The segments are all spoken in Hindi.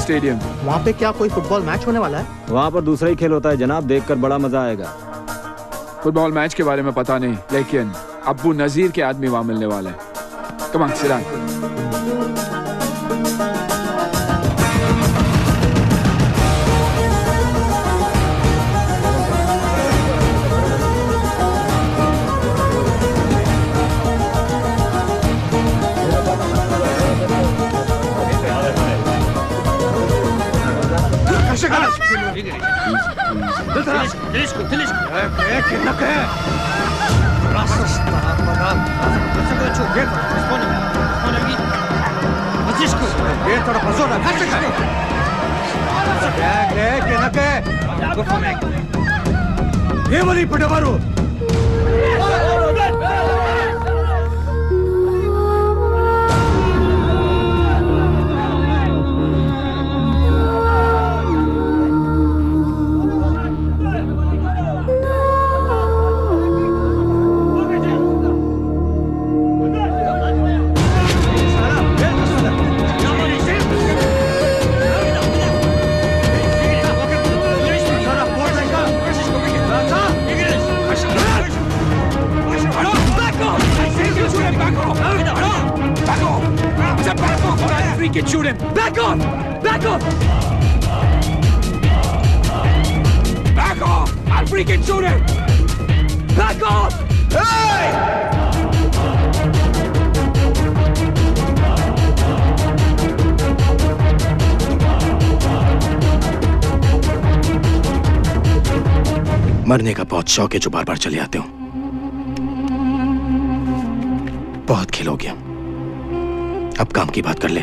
स्टेडियम। वहाँ पे क्या कोई फुटबॉल मैच होने वाला है? वहाँ पर दूसरा ही खेल होता है जनाब, देखकर बड़ा मजा आएगा। फुटबॉल मैच के बारे में पता नहीं, लेकिन अब्बू नजीर के आदमी वहाँ मिलने वाले हैं। Come on, sit down. Shoot him! Back off! Back off! Back off! I'll freaking shoot him! Back off! Hey! मरने का बहुत शौक है जो बार बार चले आते हो। बहुत खेल हो गया, अब काम की बात कर ले।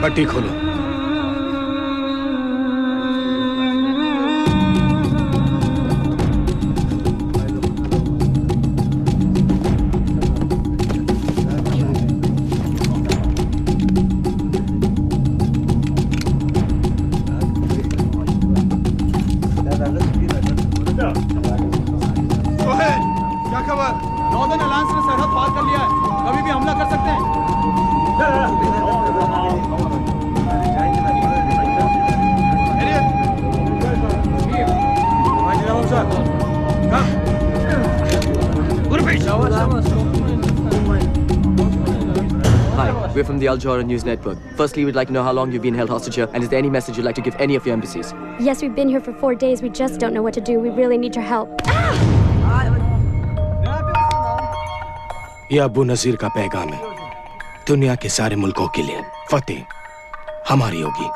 पट्टी खोलो। क्या खबर? नॉर्दर्न अलायंस ने सरहद पार कर लिया है, कभी भी हमला कर सकते हैं। Hi, we're from the Al Jazeera News Network. Firstly, we'd like to know how long you've been held hostage here, and is there any message you'd like to give any of your embassies? Yes, we've been here for 4 days. We just don't know what to do. We really need your help. यह अबू नजीर का पैगाम है दुनिया के सारे मुल्कों के लिए। फतेह हमारी होगी।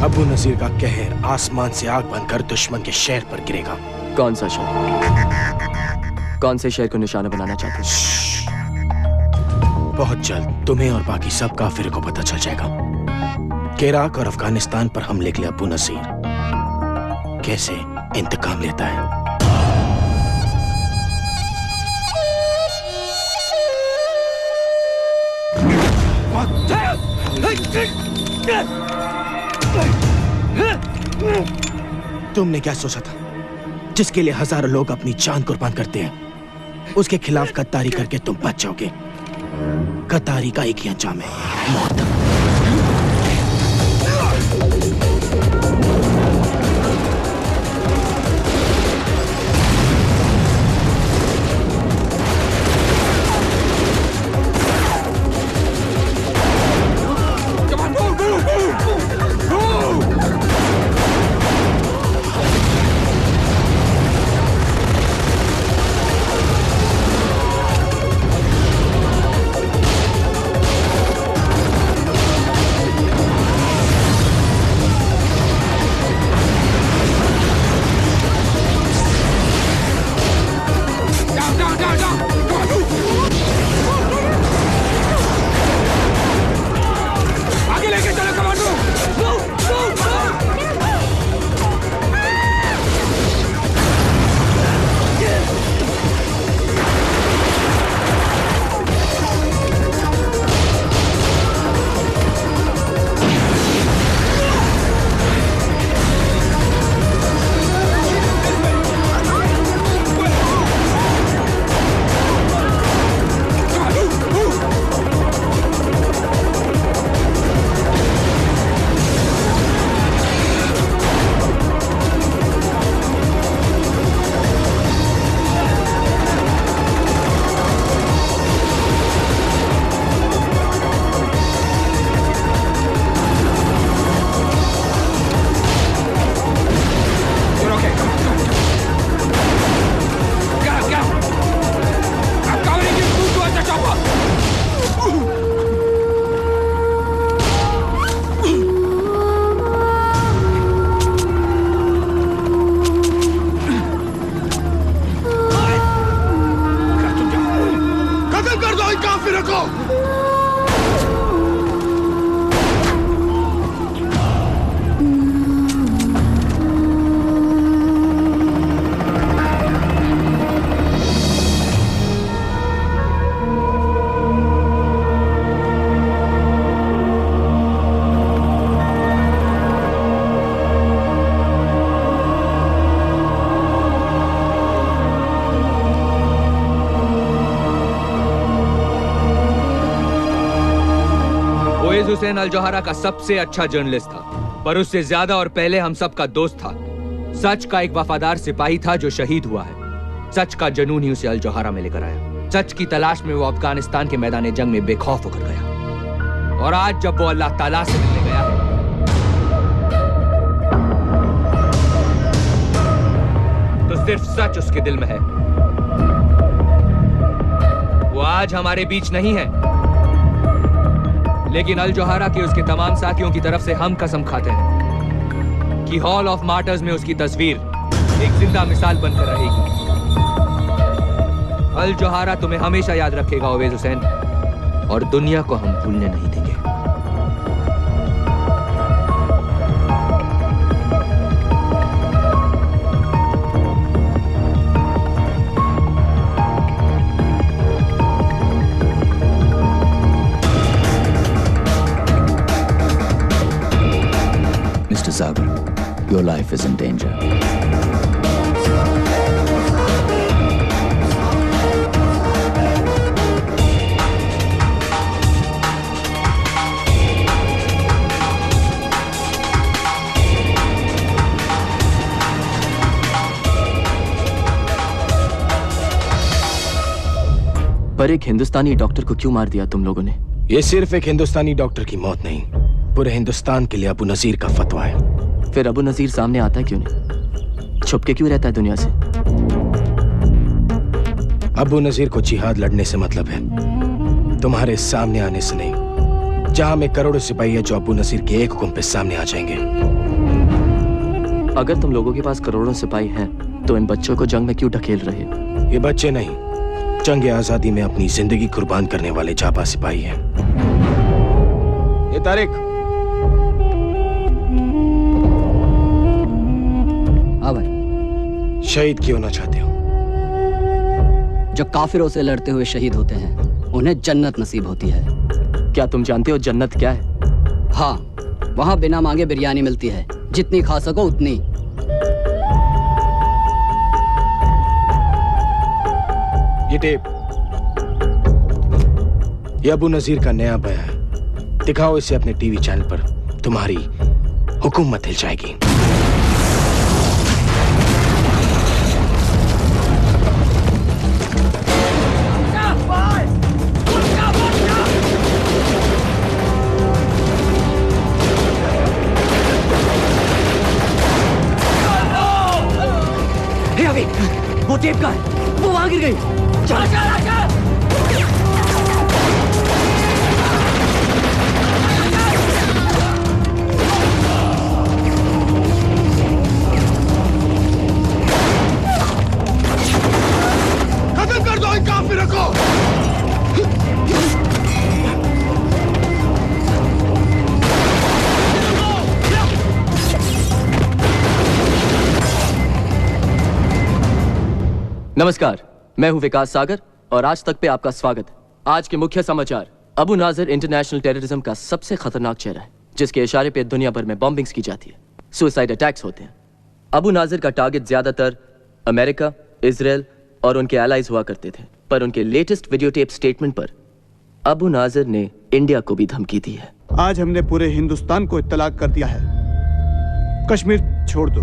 अबू नजीर का कहर आसमान से आग बनकर दुश्मन के शहर पर गिरेगा। कौन सा शहर? कौन से शहर को निशाना बनाना चाहते हैं? बहुत जल्द तुम्हें और बाकी सब काफिर को पता चल जाएगा कि इराक और अफगानिस्तान पर हमले के लिए अबू नजीर कैसे इंतकाम लेता है। तुमने क्या सोचा था जिसके लिए हजारों लोग अपनी जान कुर्बान करते हैं, उसके खिलाफ गद्दारी करके तुम बच जाओगे। गद्दारी का एक ही अंजाम है, मौत। हुसैन अल जौहरा का सबसे अच्छा जर्नलिस्ट था, पर उससे ज्यादा और पहले हम सबका दोस्त था। सच का एक वफादार सिपाही था जो शहीद हुआ है। सच का जुनून ही उसे अल जौहरा में लेकर आया। सच की तलाश में वो अफगानिस्तान के मैदान जंग में बेखौफ होकर गया। और आज जब वो अल्लाह ताला से मिलने गया है, तो सिर्फ सच उसके दिल में है। वो आज हमारे बीच नहीं है, लेकिन अल जौहरा के उसके तमाम साथियों की तरफ से हम कसम खाते हैं कि हॉल ऑफ मार्टर्स में उसकी तस्वीर एक जिंदा मिसाल बनकर रहेगी। अल जौहरा तुम्हें हमेशा याद रखेगा ओवैस हुसैन, और दुनिया को हम भूलने नहीं देंगे। Mr. Sagar, your life is in danger. पर एक हिंदुस्तानी डॉक्टर को क्यों मार दिया तुम लोगों ने? ये सिर्फ एक हिंदुस्तानी डॉक्टर की मौत नहीं, पूरे हिंदुस्तान के लिए अबू नजीर का फतवा है। फिर अबू नजीर सामने आता क्यों नहीं? छुप के क्यों रहता है दुनिया से? अबू नजीर को जिहाद लड़ने से मतलब है, तुम्हारे सामने आने से नहीं। जहां में करोड़ों सिपाही है जो अबू नजीर के एक हुक्म पे सामने आ जाएंगे। अगर तुम लोगों के पास करोड़ों सिपाही हैं, तो इन बच्चों को जंग में क्यों ढकेल रहे हो? ये बच्चे नहीं, जंग आजादी में अपनी जिंदगी कुर्बान करने वाले जाबा सिपाही हैं। ये तारिक। हाँ भाई। शहीद क्यों होना चाहते हो? जो काफिरों से लड़ते हुए शहीद होते हैं, उन्हें जन्नत नसीब होती है। क्या तुम जानते हो जन्नत क्या है? हाँ, वहाँ बिना मांगे बिरयानी मिलती है, जितनी खा सको उतनी। ये टेप, ये अबू नजीर का नया बयान है। दिखाओ इसे अपने टीवी चैनल पर, तुम्हारी हुकूमत हिल जाएगी। वो टेप का है, वो वहां गिर गई। चल चल चल। खत्म कर दो इन काफिरों को। नमस्कार, मैं हूं विकास सागर और आज तक पे आपका स्वागत है। आज के मुख्य समाचार। अबू नाजिर इंटरनेशनल टेररिज्म का सबसे खतरनाक चेहरा है, जिसके इशारे पे दुनिया भर में बॉम्बिंग्स की जाती है, सुसाइड अटैक्स होते हैं। अबू नाजिर का टारगेट ज्यादातर अमेरिका, इजराइल और उनके एलाइज हुआ करते थे, पर उनके लेटेस्ट वीडियो टेप स्टेटमेंट पर अबू नाजिर ने इंडिया को भी धमकी दी है। आज हमने पूरे हिंदुस्तान को इत्तला कर दिया है, कश्मीर छोड़ दो,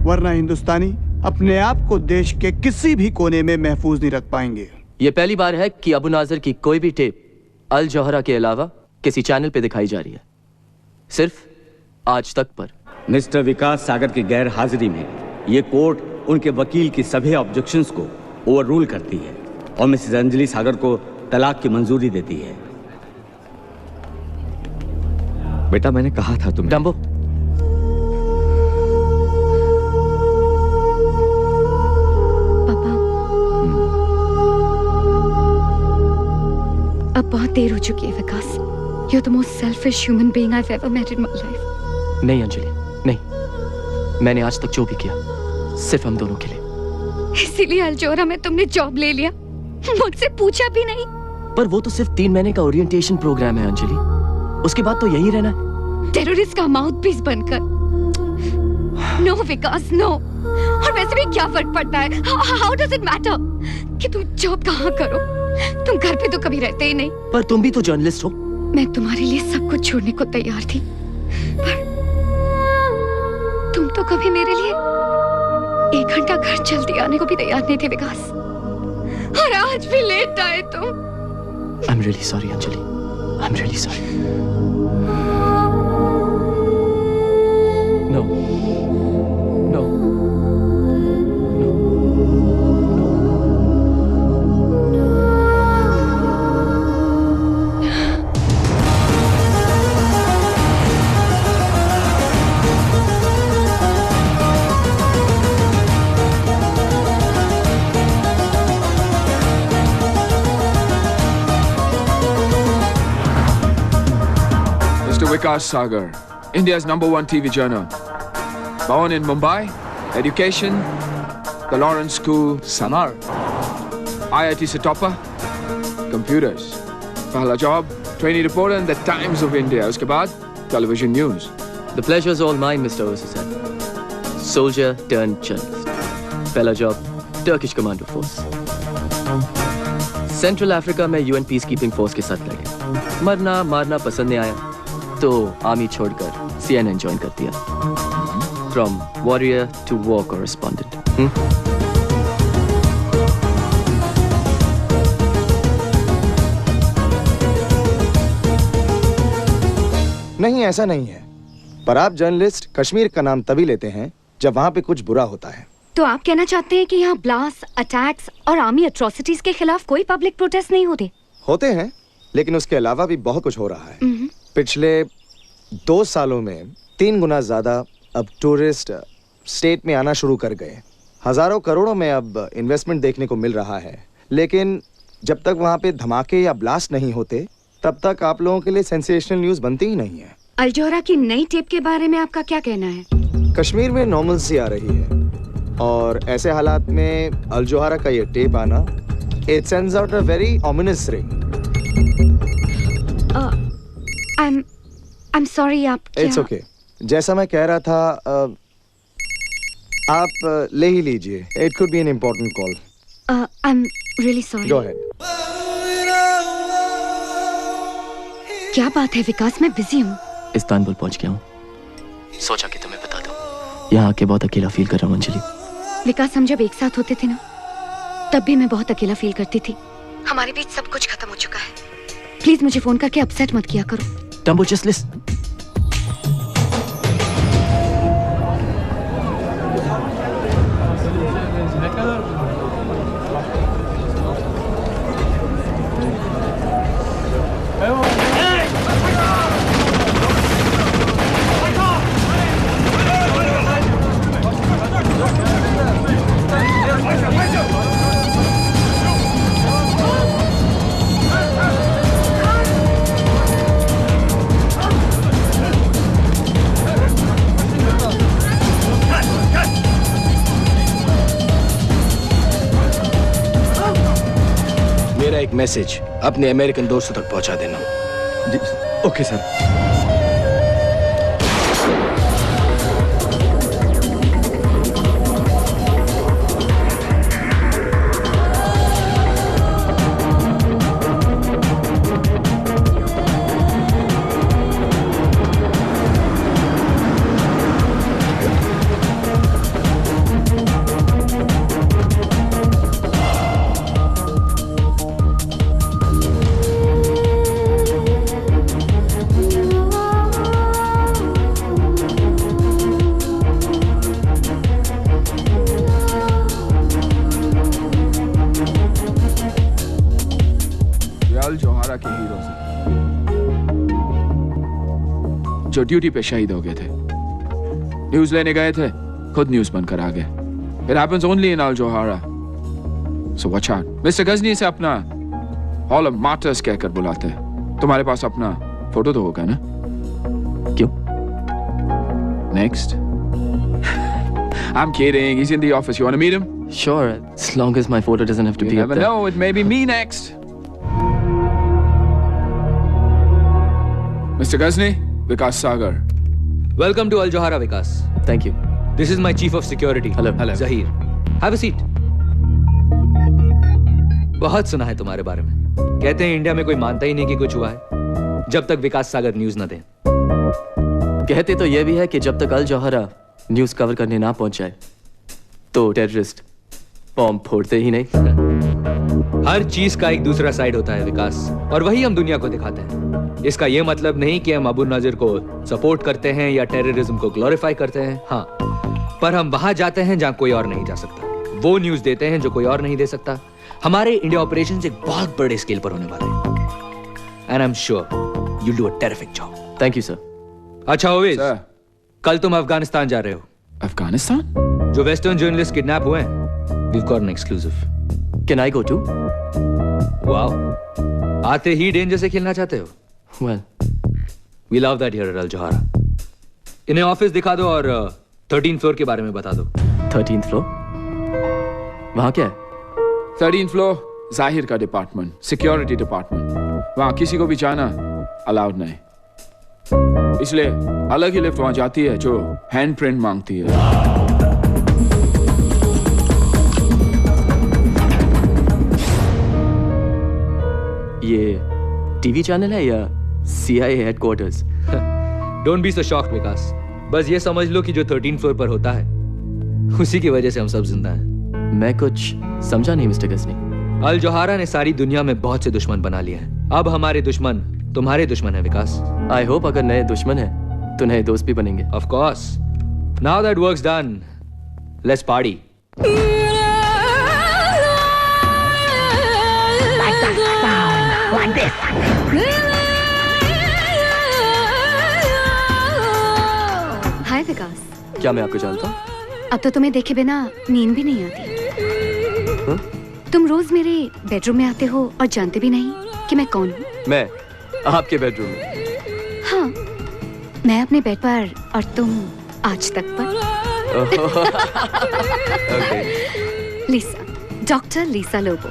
वरना हिंदुस्तानी अपने आप को देश के किसी भी कोने में महफूज नहीं रख पाएंगे। यह पहली बार है कि अबू नाजिर की कोई भी टेप अल जौहरा के अलावा किसी चैनल पे दिखाई जा रही है, सिर्फ आज तक पर। मिस्टर विकास सागर की गैर हाजिरी में ये कोर्ट उनके वकील की सभी ऑब्जेक्शंस को ओवररूल करती है और मिसेस अंजलि सागर को तलाक की मंजूरी देती है। बेटा, मैंने कहा था तुम्हें। डम्बो, अब बहुत देर हो चुकी है विकास। You're the most selfish human being I've ever met in my life. नहीं अंजलि, नहीं। मैंने आज तक जो भी किया सिर्फ हम दोनों के लिए। इसीलिए अल जौहरा में तुमने जॉब ले लिया, मुझसे पूछा भी नहीं। पर वो तो सिर्फ 3 महीने का ओरिएंटेशन प्रोग्राम है अंजलि, उसके बाद तो यही रहना है। टेररिस्ट का माउथ पीस बनकर। नो विकास, नो। और वैसे भी क्या फर्क पड़ता है? How does it matter कि तुम जॉब कहाँ करो? तुम घर पे तो कभी रहते ही नहीं। पर तुम भी तो जर्नलिस्ट हो, मैं तुम्हारे लिए सब कुछ छोड़ने को तैयार थी, पर तुम तो कभी मेरे लिए 1 घंटा घर जल्दी आने को भी तैयार नहीं थे विकास, और आज भी लेट आए तुम। I'm really sorry, Anjali. I'm really sorry. No. No. Vikas Sagar, India's #1 TV journal. Born in Mumbai, education, the Lawrence School, Samar. IIT se topper, computers. Pehla job, trainee reporter in the Times of India. Uske baad, television news. The pleasure's all mine, Mr. Osasan. Soldier turned journalist. Pehla job, Turkish Commando Force. Central Africa में UN Peacekeeping Force के साथ लड़े. मरना मारना पसंद नहीं आया, तो आर्मी छोड़कर CNN ज्वाइन कर दिया. From warrior to war correspondent. नहीं, ऐसा नहीं है. पर आप जर्नलिस्ट कश्मीर का नाम तभी लेते हैं जब वहाँ पे कुछ बुरा होता है. तो आप कहना चाहते हैं कि यहाँ ब्लास्ट, अटैक्स और आर्मी एट्रोसिटीज के खिलाफ कोई पब्लिक प्रोटेस्ट नहीं होते? होते हैं, लेकिन उसके अलावा भी बहुत कुछ हो रहा है. पिछले 2 सालों में 3 गुना ज्यादा अब टूरिस्ट स्टेट में आना शुरू कर गए. हजारों करोड़ों में अब इन्वेस्टमेंट देखने को मिल रहा है. लेकिन जब तक वहाँ पे धमाके या ब्लास्ट नहीं होते, तब तक आप लोगों के लिए सेंसेशनल न्यूज बनती ही नहीं है. अल-जोहरा की नई टेप के बारे में आपका क्या कहना है? कश्मीर में नॉर्मलसी आ रही है, और ऐसे हालात में अल-जोहरा का ये टेप आना, it sends out a very ominous ring. I'm sorry, आप क्या? It's okay. जैसा मैं कह रहा था, आप ले ही लीजिए. It could be an important call. I'm really sorry. Go ahead. क्या बात है विकास, मैं बिजी हूँ. इस्तांबुल पहुंच गया हूँ. सोचा कि तुम्हें बता दूं. यहाँ आके बहुत अकेला फील कर रहा हूँ अंजलि. विकास, हम जब एक साथ होते थे ना, तब भी मैं बहुत अकेला फील करती थी. हमारे बीच सब कुछ खत्म हो चुका है. प्लीज मुझे फोन करके अपसेट मत किया करो. Dumbo, just listen. एक मैसेज अपने अमेरिकन दोस्तों तक पहुंचा देना. Okay sir. अल-जोहरा के हीरोज जो ड्यूटी पे शहीद हो गए थे. न्यूज लेने गए थे, खुद न्यूज बनकर आ गए. It happens only in Al-Johara. So watch out. Mister Ghajini से अपना Hall of Martyrs कहकर बुलाते हैं. तुम्हारे पास अपना फोटो तो होगा ना? क्यों? Next. I'm kidding. He's in the office. You want to meet him? Sure, as long as my photo doesn't have to be up there. You never know. It may be me next. Mr. Ghazni, Vikas Sagar. Welcome to Al-Johara, Vikas. Thank you. This is my chief of security. Hello. Zahir. Have a seat. बहुत सुना है तुम्हारे बारे में. कहते हैं इंडिया में कोई मानता ही नहीं कि कुछ हुआ है. जब तक विकास सागर न्यूज न दें। कहते तो यह भी है कि जब तक अल जौहरा न्यूज कवर करने ना पहुंच जाए तो टेररिस्ट बॉम्ब फोड़ते ही नहीं। हर चीज का एक दूसरा साइड होता है विकास, और वही हम दुनिया को दिखाते हैं। इसका यह मतलब नहीं कि हम अबू नाजिर को सपोर्ट करते हैं या टेररिज्म को ग्लोरीफाई करते हैं। हाँ, पर हम वहां जाते हैं जहां कोई और नहीं जा सकता, वो न्यूज देते हैं जो कोई और नहीं दे सकता। हमारे इंडिया ऑपरेशंस एक बहुत बड़े स्केल पर होने वाले हैं, and I am sure you do a terrific job. Thank you sir. अच्छा ओवेस, कल तुम अफगानिस्तान जा रहे हो। अफगानिस्तान? जो वेस्टर्न जर्नलिस्ट किडनैप हुए हैं, we've got an exclusive. Can I go too? Wow. आते ही डेंजर से खेलना चाहते हो? Well, we love that here at Al Johara. इन्हें ऑफिस दिखा दो और 13th फ्लोर के बारे में बता दो। 13th floor? वहां क्या है? 13th फ्लोर जाहिर का डिपार्टमेंट, सिक्योरिटी डिपार्टमेंट। वहां किसी को भी जाना अलाउड नहीं, इसलिए अलग ही लिफ्ट वहां जाती है जो हैंड प्रिंट मांगती है। ये टीवी चैनल है या CIA headquarters? Don't be so shocked Vikas, बस ये समझ लो कि जो 13th फ्लोर पर होता है उसी की वजह से हम सब जिंदा हैं। मैं कुछ समझा नहीं मिस्टर गजनी। अल जोहारा ने सारी दुनिया में बहुत से दुश्मन बना लिए हैं। अब हमारे दुश्मन तुम्हारे दुश्मन है विकास। आई होप अगर नए दुश्मन है तो नए दोस्त भी बनेंगे। Of course. Now that work's done, let's party. Hi Vikas. क्या मैं आपको जानता हूँ? अब तो तुम्हें देखे बिना नींद भी नहीं आती। तुम रोज मेरे बेडरूम में आते हो और जानते भी नहीं कि मैं कौन हूँ। मैं आपके बेडरूम में? हाँ, मैं अपने बेड पर और तुम आज तक पर। Okay. Lisa, doctor Lisa Lobo.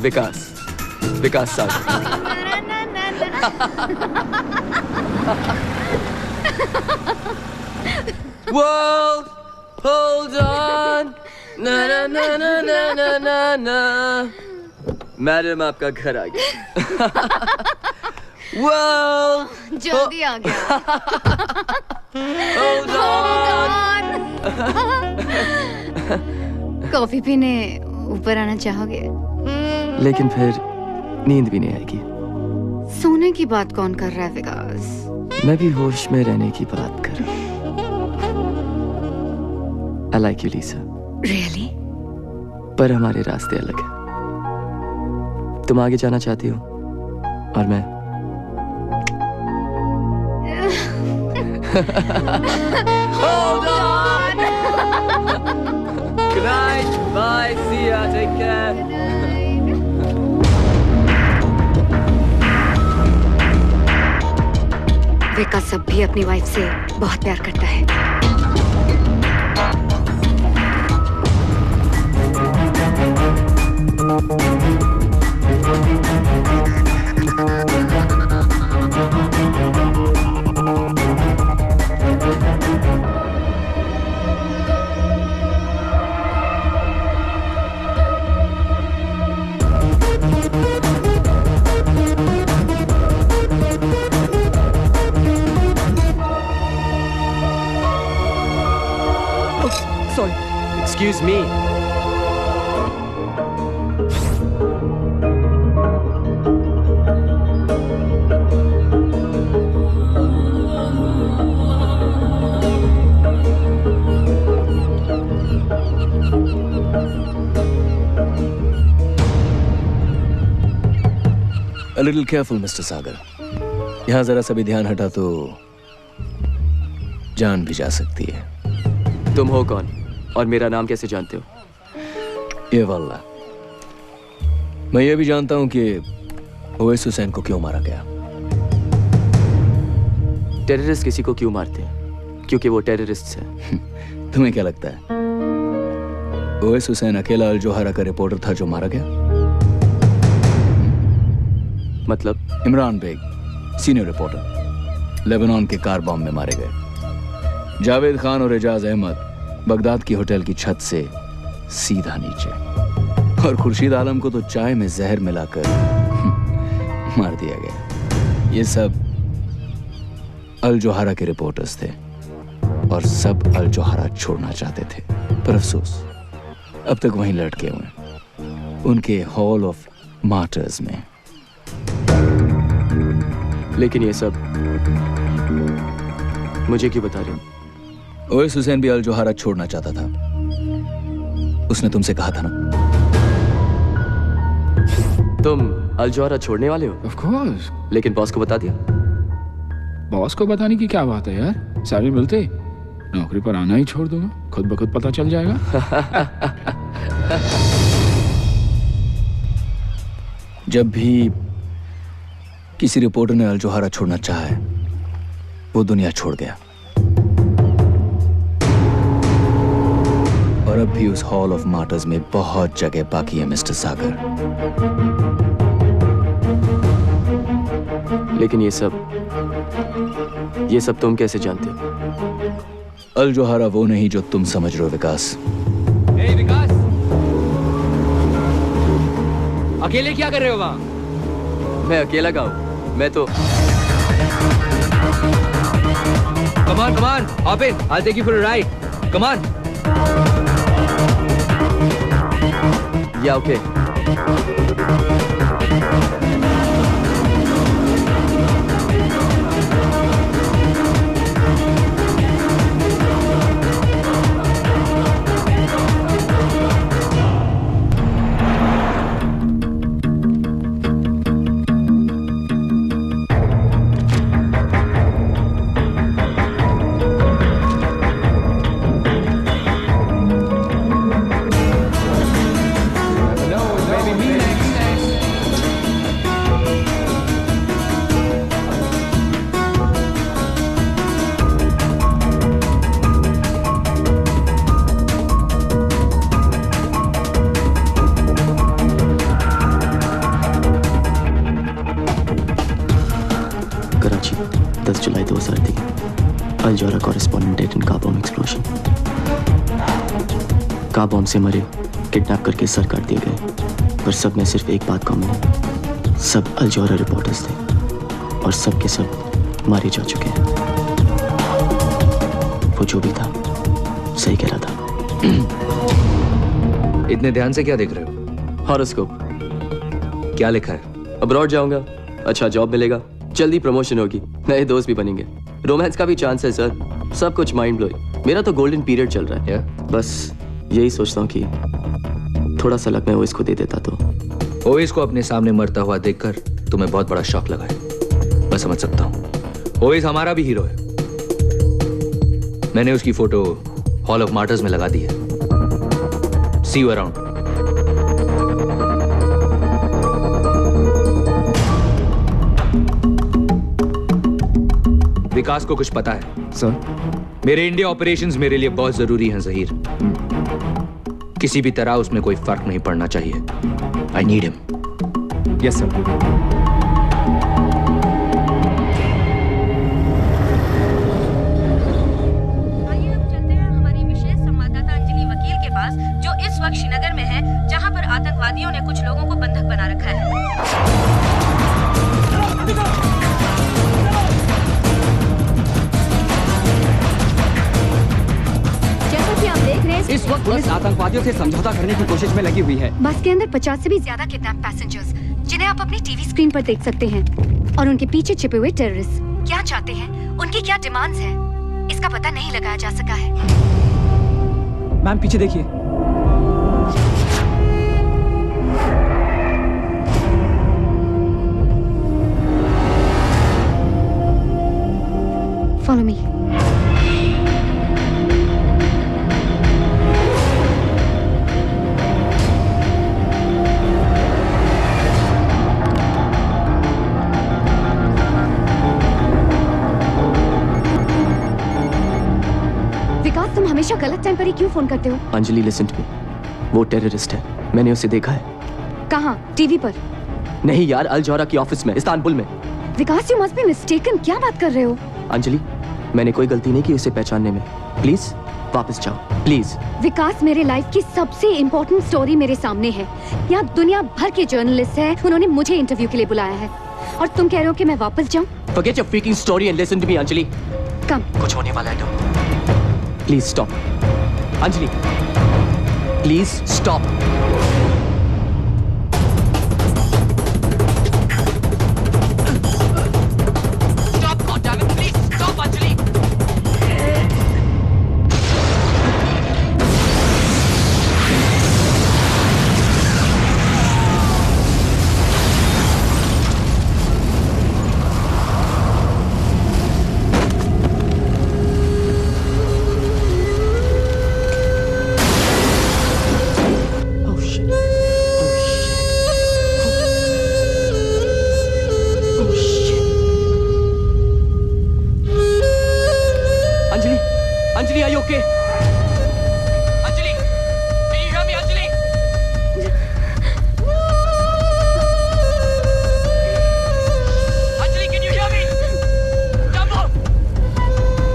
Vikas Sagar. World, hold on. Na na na na na na na na. Madam आपका घर आ गया। World, जल्दी आ गया। hold on. कॉफी पीने ऊपर आना चाहोगे? लेकिन फिर नींद भी नहीं आएगी। सोने की बात कौन कर रहा है विकास? मैं भी होश में रहने की बात कर रहा हूँ। I like you, Lisa. Really? पर हमारे रास्ते अलग हैं। तुम आगे जाना चाहती हो और मैं Hold on. Good night. Bye. See ya. Take care. विकास अब भी अपनी वाइफ से बहुत प्यार करता है। Excuse me. A little careful, Mr. Sagar. यहाँ जरा सा भी ध्यान हटा तो जान भी जा सकती है। तुम हो कौन और मेरा नाम कैसे जानते हो? ये वल्ला, मैं ये भी जानता हूं कि ओवैस हुसैन को क्यों मारा गया। टेररिस्ट किसी को क्यों मारते हैं? क्योंकि वो टेररिस्ट हैं। तुम्हें क्या लगता है ओवैस हुसैन अकेला अल जोहारा का रिपोर्टर था जो मारा गया? मतलब? Imran Baig, senior reporter, Lebanon के कार बॉम्ब में मारे गए। जावेद खान और एजाज अहमद बगदाद की होटल की छत से सीधा नीचे, और खुर्शीद आलम को तो चाय में जहर मिलाकर मार दिया गया। ये सब अल जोहारा के रिपोर्टर्स थे और सब अल जोहारा छोड़ना चाहते थे, पर अफसोस अब तक वहीं लटके हुए हैं उनके हॉल ऑफ मार्टर्स में। लेकिन ये सब मुझे क्यों बता रहे हो? ओवैस हुसैन भी अल जोहारा छोड़ना चाहता था, उसने तुमसे कहा था ना। तुम अल जोहारा छोड़ने वाले हो? Of course. लेकिन बॉस को बता दिया? बॉस को बताने की क्या बात है यार, सारे मिलते नौकरी पर आना ही छोड़ दूंगा, खुद ब खुद पता चल जाएगा। जब भी किसी रिपोर्टर ने अल जोहारा छोड़ना चाहा है, वो दुनिया छोड़ गया और अब भी उस हॉल ऑफ मार्टर्स में बहुत जगह बाकी है मिस्टर सागर। लेकिन ये सब तुम कैसे जानते हो? अल जोहारा वो नहीं जो तुम समझ रहे हो विकास। विकास, अकेले क्या कर रहे हो वहां? मैं अकेला गाऊं? मैं तो Come on, hop in. I'll take you for a ride. Come on. Yeah, okay. Karachi 10 July 2003 Al Johara correspondent dead in car bomb explosion. Car bomb से मरे, किडनैप करके सर काट दिए गए, पर सब में सिर्फ एक बात कॉमन है, सब अल जोहारा रिपोर्टर्स थे और सब के सब मारे जा चुके हैं। वो जो भी था सही कह रहा था। इतने ध्यान से क्या देख रहे हो? हॉरोस्कोप। क्या लिखा है? अब्रॉड जाऊंगा, अच्छा जॉब मिलेगा, जल्दी प्रमोशन होगी, नए दोस्त भी बनेंगे, रोमांस का भी चांस है सर, सब कुछ माइंड ब्लोइंग। मेरा तो गोल्डन पीरियड चल रहा है। बस यही सोचता हूँ कि थोड़ा सा लक मैं ओवैस को दे देता तो। ओवैस को अपने सामने मरता हुआ देखकर तुम्हें बहुत बड़ा शॉक लगा है, मैं समझ सकता हूँ। ओवैस हमारा भी हीरो है, मैंने उसकी फोटो हॉल ऑफ मार्टर्स में लगा दी है। सी यू अराउंड। विकास को कुछ पता है सर? मेरे इंडिया ऑपरेशंस मेरे लिए बहुत जरूरी हैं ज़हीर। किसी भी तरह उसमें कोई फर्क नहीं पड़ना चाहिए। I need him. Yes sir. जो इस वक्त श्रीनगर में है, जहां पर आतंकवादियों ने कुछ लोगों को बंधक बना रखा है। जैसा कि आप देख रहे हैं, इस वक्त पुलिस आतंकवादियों से समझौता करने की कोशिश में लगी हुई है। बस के अंदर 50 से भी ज्यादा किडनैप पैसेंजर्स, जिन्हें आप अपनी टीवी स्क्रीन पर देख सकते हैं, और उनके पीछे छिपे हुए टेररिस्ट क्या चाहते हैं, उनकी क्या डिमांड्स हैं, इसका पता नहीं लगाया जा सका है। मैम पीछे देखिए। Follow me. विकास, तुम हमेशा गलत टाइम पर ही क्यों फोन करते हो? अंजलि लिसन टू मी, वो टेररिस्ट है, मैंने उसे देखा है। कहाँ? टीवी पर? नहीं यार, अल जोहारा की ऑफिस में, इस्तांबुल में। विकास, यू मस्ट बी मिस्टेकन। क्या बात कर रहे हो? अंजलि, मैंने कोई गलती नहीं की उसे पहचानने में, प्लीज वापस जाओ प्लीज। विकास, मेरे लाइफ की सबसे इम्पोर्टेंट स्टोरी मेरे सामने है। यहाँ दुनिया भर के जर्नलिस्ट हैं, उन्होंने मुझे इंटरव्यू के लिए बुलाया है। और तुम कह रहे हो कि मैं वापस जाऊं? Forget your freaking story and listen to me, Anjali. Come. कुछ होने वाला है तो। Please stop, Anjali. Please stop. Stop, goddammit! Please stop, Anjali. Anjali, are you okay? Anjali, can you hear me, Anjali? Anjali, can you hear me? Dumbo!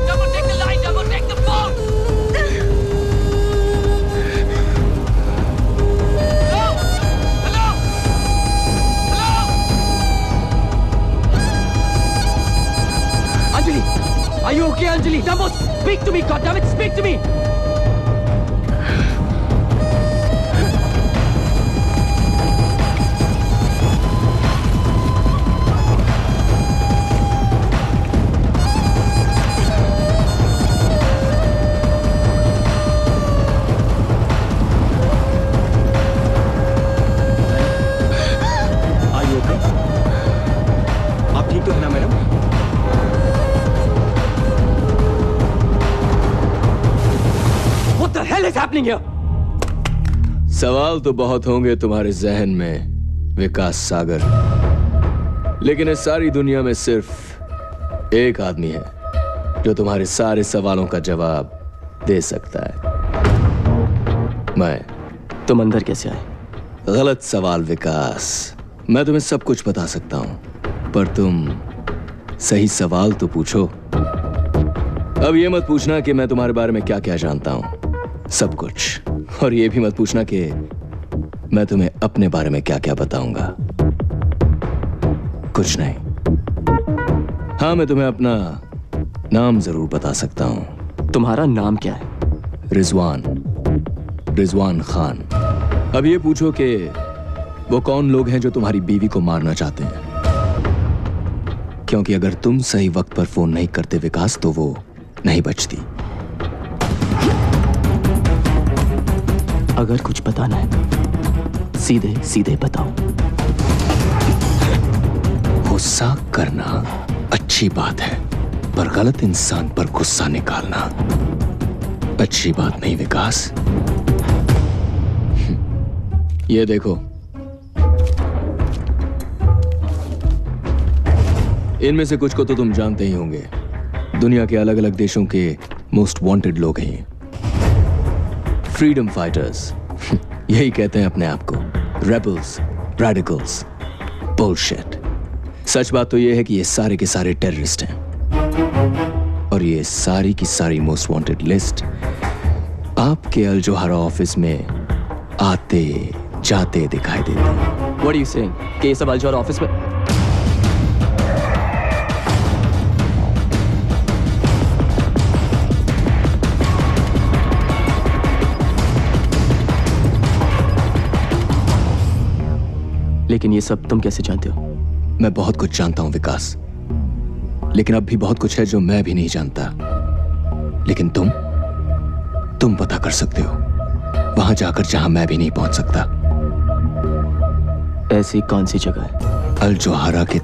Dumbo, take the line, Dumbo, take the phone! Hello? Hello? Hello? Anjali, are you okay, Anjali? Dumbo, speak to me, goddammit, speak to me! Are you okay? आप ठीक तो है ना madam? What the hell is happening here? सवाल तो बहुत होंगे तुम्हारे जहन में विकास सागर, लेकिन इस सारी दुनिया में सिर्फ एक आदमी है जो तुम्हारे सारे सवालों का जवाब दे सकता है। मैं। तुम अंदर कैसे आए? गलत सवाल विकास। मैं तुम्हें सब कुछ बता सकता हूं, पर तुम सही सवाल तो पूछो। अब ये मत पूछना कि मैं तुम्हारे बारे में क्या क्या जानता हूं, सब कुछ। और ये भी मत पूछना कि मैं तुम्हें अपने बारे में क्या क्या बताऊंगा, कुछ नहीं। हाँ, मैं तुम्हें अपना नाम जरूर बता सकता हूं। तुम्हारा नाम क्या है? रिजवान खान। अब ये पूछो कि वो कौन लोग हैं जो तुम्हारी बीवी को मारना चाहते हैं, क्योंकि अगर तुम सही वक्त पर फोन नहीं करते विकास, तो वो नहीं बचती। अगर कुछ बताना है सीधे सीधे बताओ। गुस्सा करना अच्छी बात है, पर गलत इंसान पर गुस्सा निकालना अच्छी बात नहीं विकास। ये देखो, इनमें से कुछ को तो तुम जानते ही होंगे। दुनिया के अलग अलग देशों के मोस्ट वांटेड लोग हैं। फ्रीडम फाइटर्स, यही कहते हैं अपने आप को। Rebels, radicals, bullshit. सच बात तो यह है कि ये सारे के सारे टेररिस्ट हैं, और ये सारी की सारी मोस्ट वांटेड लिस्ट आपके अल जोहारा ऑफिस में आते जाते दिखाई देती है। What are you saying? कि ये सब अल जोहारा ऑफिस में? लेकिन ये सब तुम कैसे जानते हो? मैं बहुत कुछ जानता हूं विकास, लेकिन अब भी बहुत कुछ है जो मैं भी नहीं जानता। लेकिन तुम पता कर सकते हो, वहां जाकर जहां मैं भी नहीं पहुंच सकता। ऐसी कौन सी जगह है? अल जोहारा के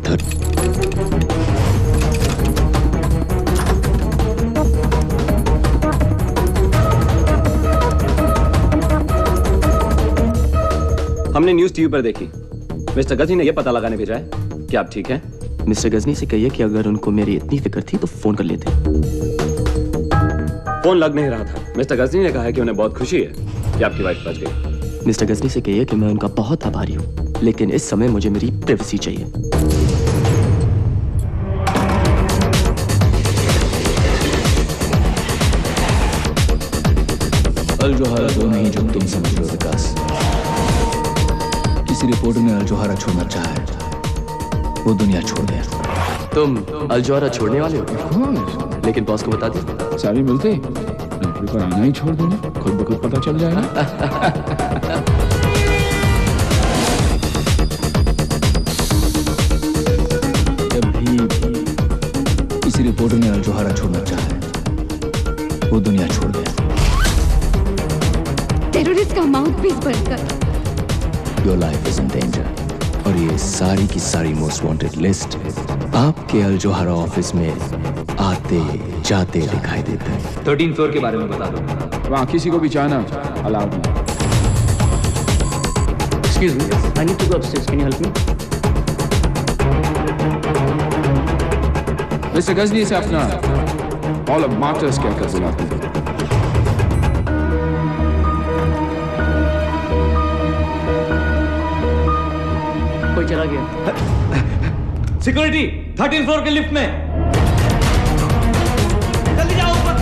हमने न्यूज टीवी पर देखी। मिस्टर गजनी ने यह पता लगाने भेजा है कि आप ठीक हैं। मिस्टर गजनी से कहिए कि अगर उनको मेरी इतनी फिक्र थी तो फोन कर लेते। फोन लग नहीं रहा था। मिस्टर गजनी ने कहा है कि उन्हें बहुत खुशी है कि आपकी वाइफ बच गई। मिस्टर गजनी से कहिए कि मैं उनका बहुत आभारी हूँ, लेकिन इस समय मुझे मेरी प्राइवेसी चाहिए। अल जोहारा वो नहीं जो तुम समझ रहे हो विकास। किसी रिपोर्टर ने अल जोहारा छोड़ना चाहा है, वो दुनिया छोड़ गया। तुम अल-जौहरा छोड़ने वाले हो? लेकिन बॉस को बता दी। सारी मिलते नौकरी पर आना ही छोड़ देना, खुद ब खुद पता चल जाएगा। जब भी किसी रिपोर्टर ने अल-जौहरा छोड़ना चाहा, वो दुनिया छोड़ गया। टेररिस्ट का माउथपीस बनकर। Your life is in danger। और ये सारी की सारी मोस्ट वांटेड लिस्ट आपके अल-जौहरा ऑफिस में आते जाते दिखाई देते हैं। 13 फ्लोर के बारे में बता दो। वहाँ किसी को भी जाना अलाउड नहीं। Excuse me, I need to go upstairs. Can you help me? Mister Ghajini से अपना हॉल ऑफ मार्टर्स कहकर बुलाते हैं। कोई चला गया। सिक्योरिटी 13 फ्लोर के लिफ्ट में। जल्दी जाओ ऊपर।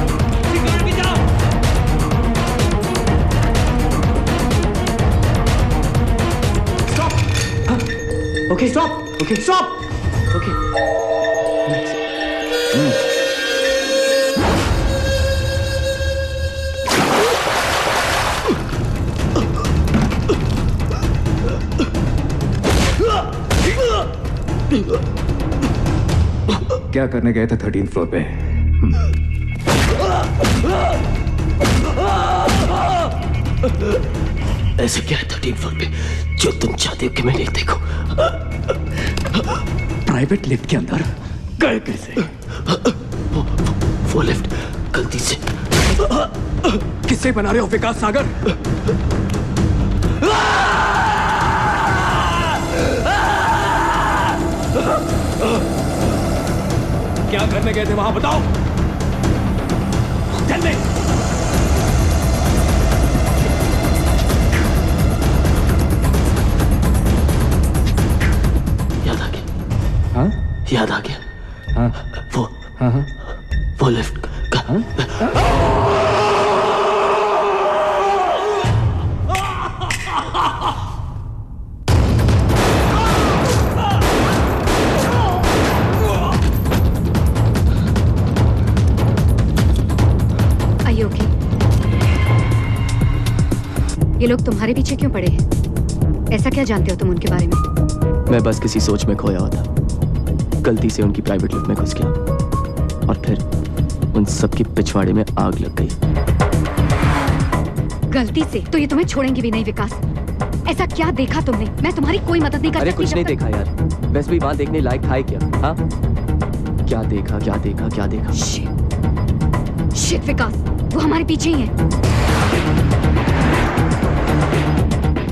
सिक्योरिटी जाओ। Stop. Okay, stop. Okay, stop. Okay. क्या करने गए थे 13 फ्लोर पे? ऐसे क्या है 13 फ्लोर पे जो तुम चाहते हो कि मैं नहीं देखूं? प्राइवेट लिफ्ट के अंदर गए कैसे? वो लिफ्ट गलती से। किससे बना रहे हो विकास सागर? क्या करने गए थे वहां बताओ? जल्दी। याद आ गया। हाँ? याद आ गया। हाँ? वो लिफ्ट का। ये लोग तुम्हारे पीछे क्यों पड़े हैं? ऐसा क्या जानते हो तुम उनके बारे में? मैं बस किसी सोच में खोया हुआ था, गलती से उनकी प्राइवेट लिफ्ट में घुस गया और फिर उन सबकी पिछवाड़े में आग लग गई। गलती से? तो ये तुम्हें छोड़ेंगे भी नहीं विकास। ऐसा क्या देखा तुमने? मैं तुम्हारी कोई मदद नहीं कर सकती। अरे कुछ नहीं देखा यार, वैसे भी वहां देखने लायक था क्या? हाँ, क्या देखा क्या देखा क्या देखा? शिट विकास, वो हमारे पीछे ही है।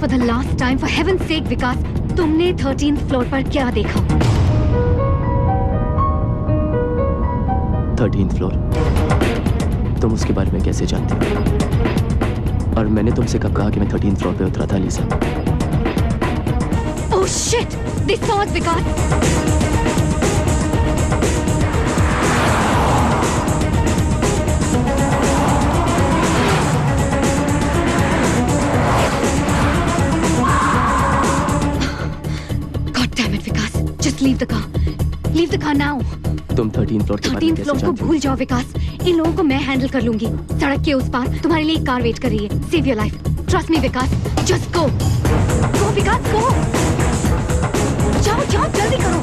For the last time, for heaven's sake, विकास, तुमने 13th फ्लोर पर क्या देखा? 13th floor? तुम उसके बारे में कैसे जानते हो? और मैंने तुमसे कब कहा कि मैं 13th फ्लोर पे उतरा था, लीसा? Oh shit! They saw us, Vikas! Just leave the car. Leave the car now. तुम 13th फ्लोर के बारे में कैसे जानती हो? 13th फ्लोर को भूल जाओ विकास। इन लोगों को मैं हैंडल कर लूंगी। सड़क के उस पार तुम्हारे लिए एक कार वेट कर रही है। Save your life. Trust me Vikas. Just go. Go Vikas, go. जाओ जाओ जल्दी करो।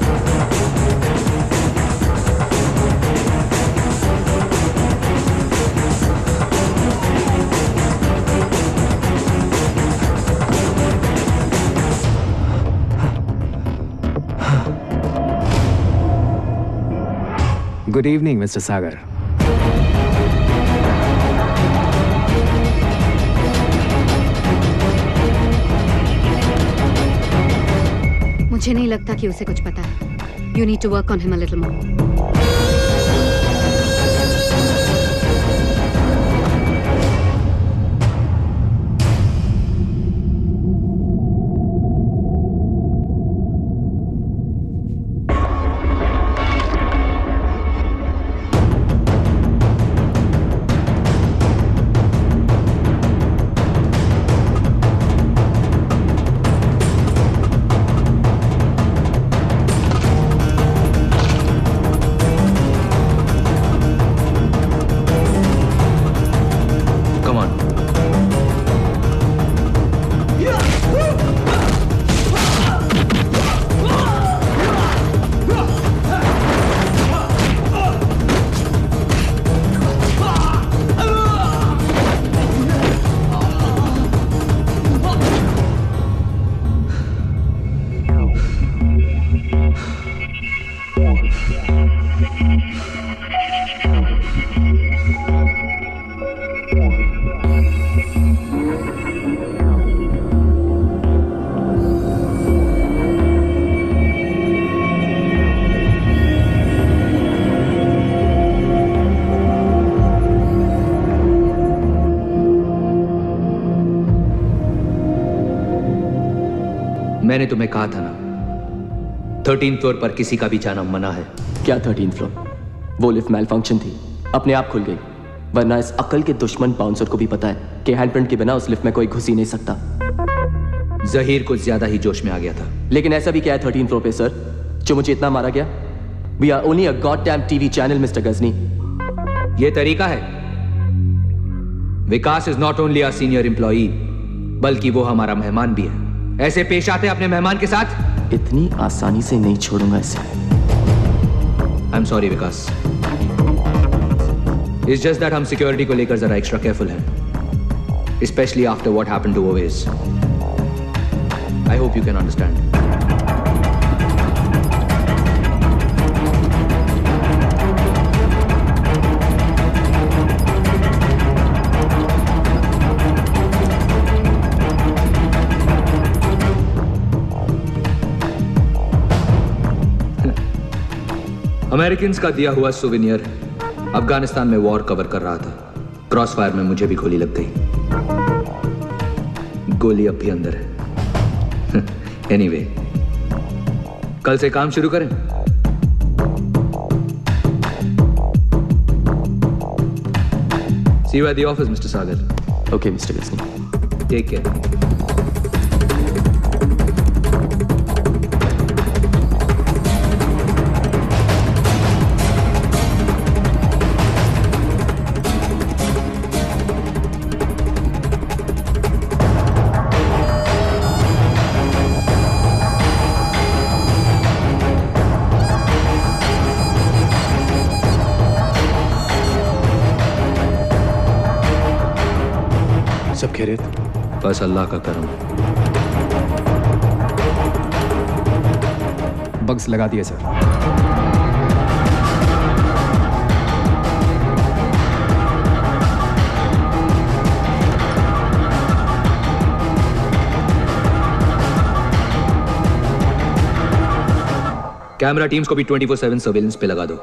Good evening, Mr. Sagar. मुझे नहीं लगता कि उसे कुछ पता है। You need to work on him a little more. मैंने तुम्हें कहा था ना, 13th फ्लोर पर किसी का भी जाना मना है। क्या 13th फ्लोर? वो लिफ्ट मैल फंक्शन थी, अपने आप खुल गई। वरना इस अक्ल के दुश्मन बाउंसर को भी पता है कि हैंडप्रिंट के बिना उस लिफ्ट में कोई घुस ही नहीं सकता। जहीर कुछ ज्यादा ही जोश में आ गया था। लेकिन ऐसा भी क्या है 13th फ्लोर पे सर, जो मुझे इतना मारा गया? We are only a goddamn TV channel, Mr. Ghazni. ये तरीका है। Vikas is not only a senior employee, बल्कि वो हमारा मेहमान भी है। ऐसे पेश आते हैं अपने मेहमान के साथ? इतनी आसानी से नहीं छोड़ूंगा इसे। I am sorry Vikas. It's just that हम सिक्योरिटी को लेकर जरा एक्स्ट्रा केयरफुल हैं, specially after what happened to Owais. I hope you can understand. Americans का दिया हुआ सुवेनियर अफगानिस्तान में वॉर कवर कर रहा था। क्रॉस फायर में मुझे भी गोली लग गई। गोली अब भी अंदर है। एनीवे, कल से काम शुरू करें। See you at the office, Mr. Sagar. Okay, Mr. Ghazni. Take care. सब खैरियत? बस अल्लाह का करम। बग्स लगा दिए सर। कैमरा टीम्स को भी 24/7 सर्वेलेंस पे लगा दो।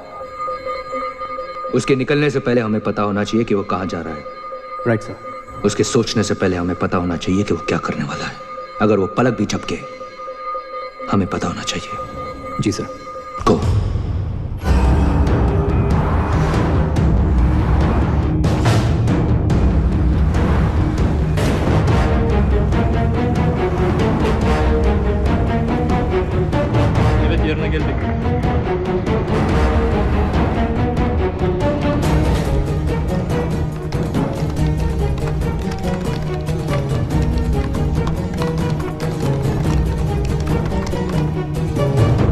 उसके निकलने से पहले हमें पता होना चाहिए कि वो कहां जा रहा है। Right sir. उसके सोचने से पहले हमें पता होना चाहिए कि वो क्या करने वाला है। अगर वो पलक भी झपके, हमें पता होना चाहिए। जी sir. Go. yerine geldik.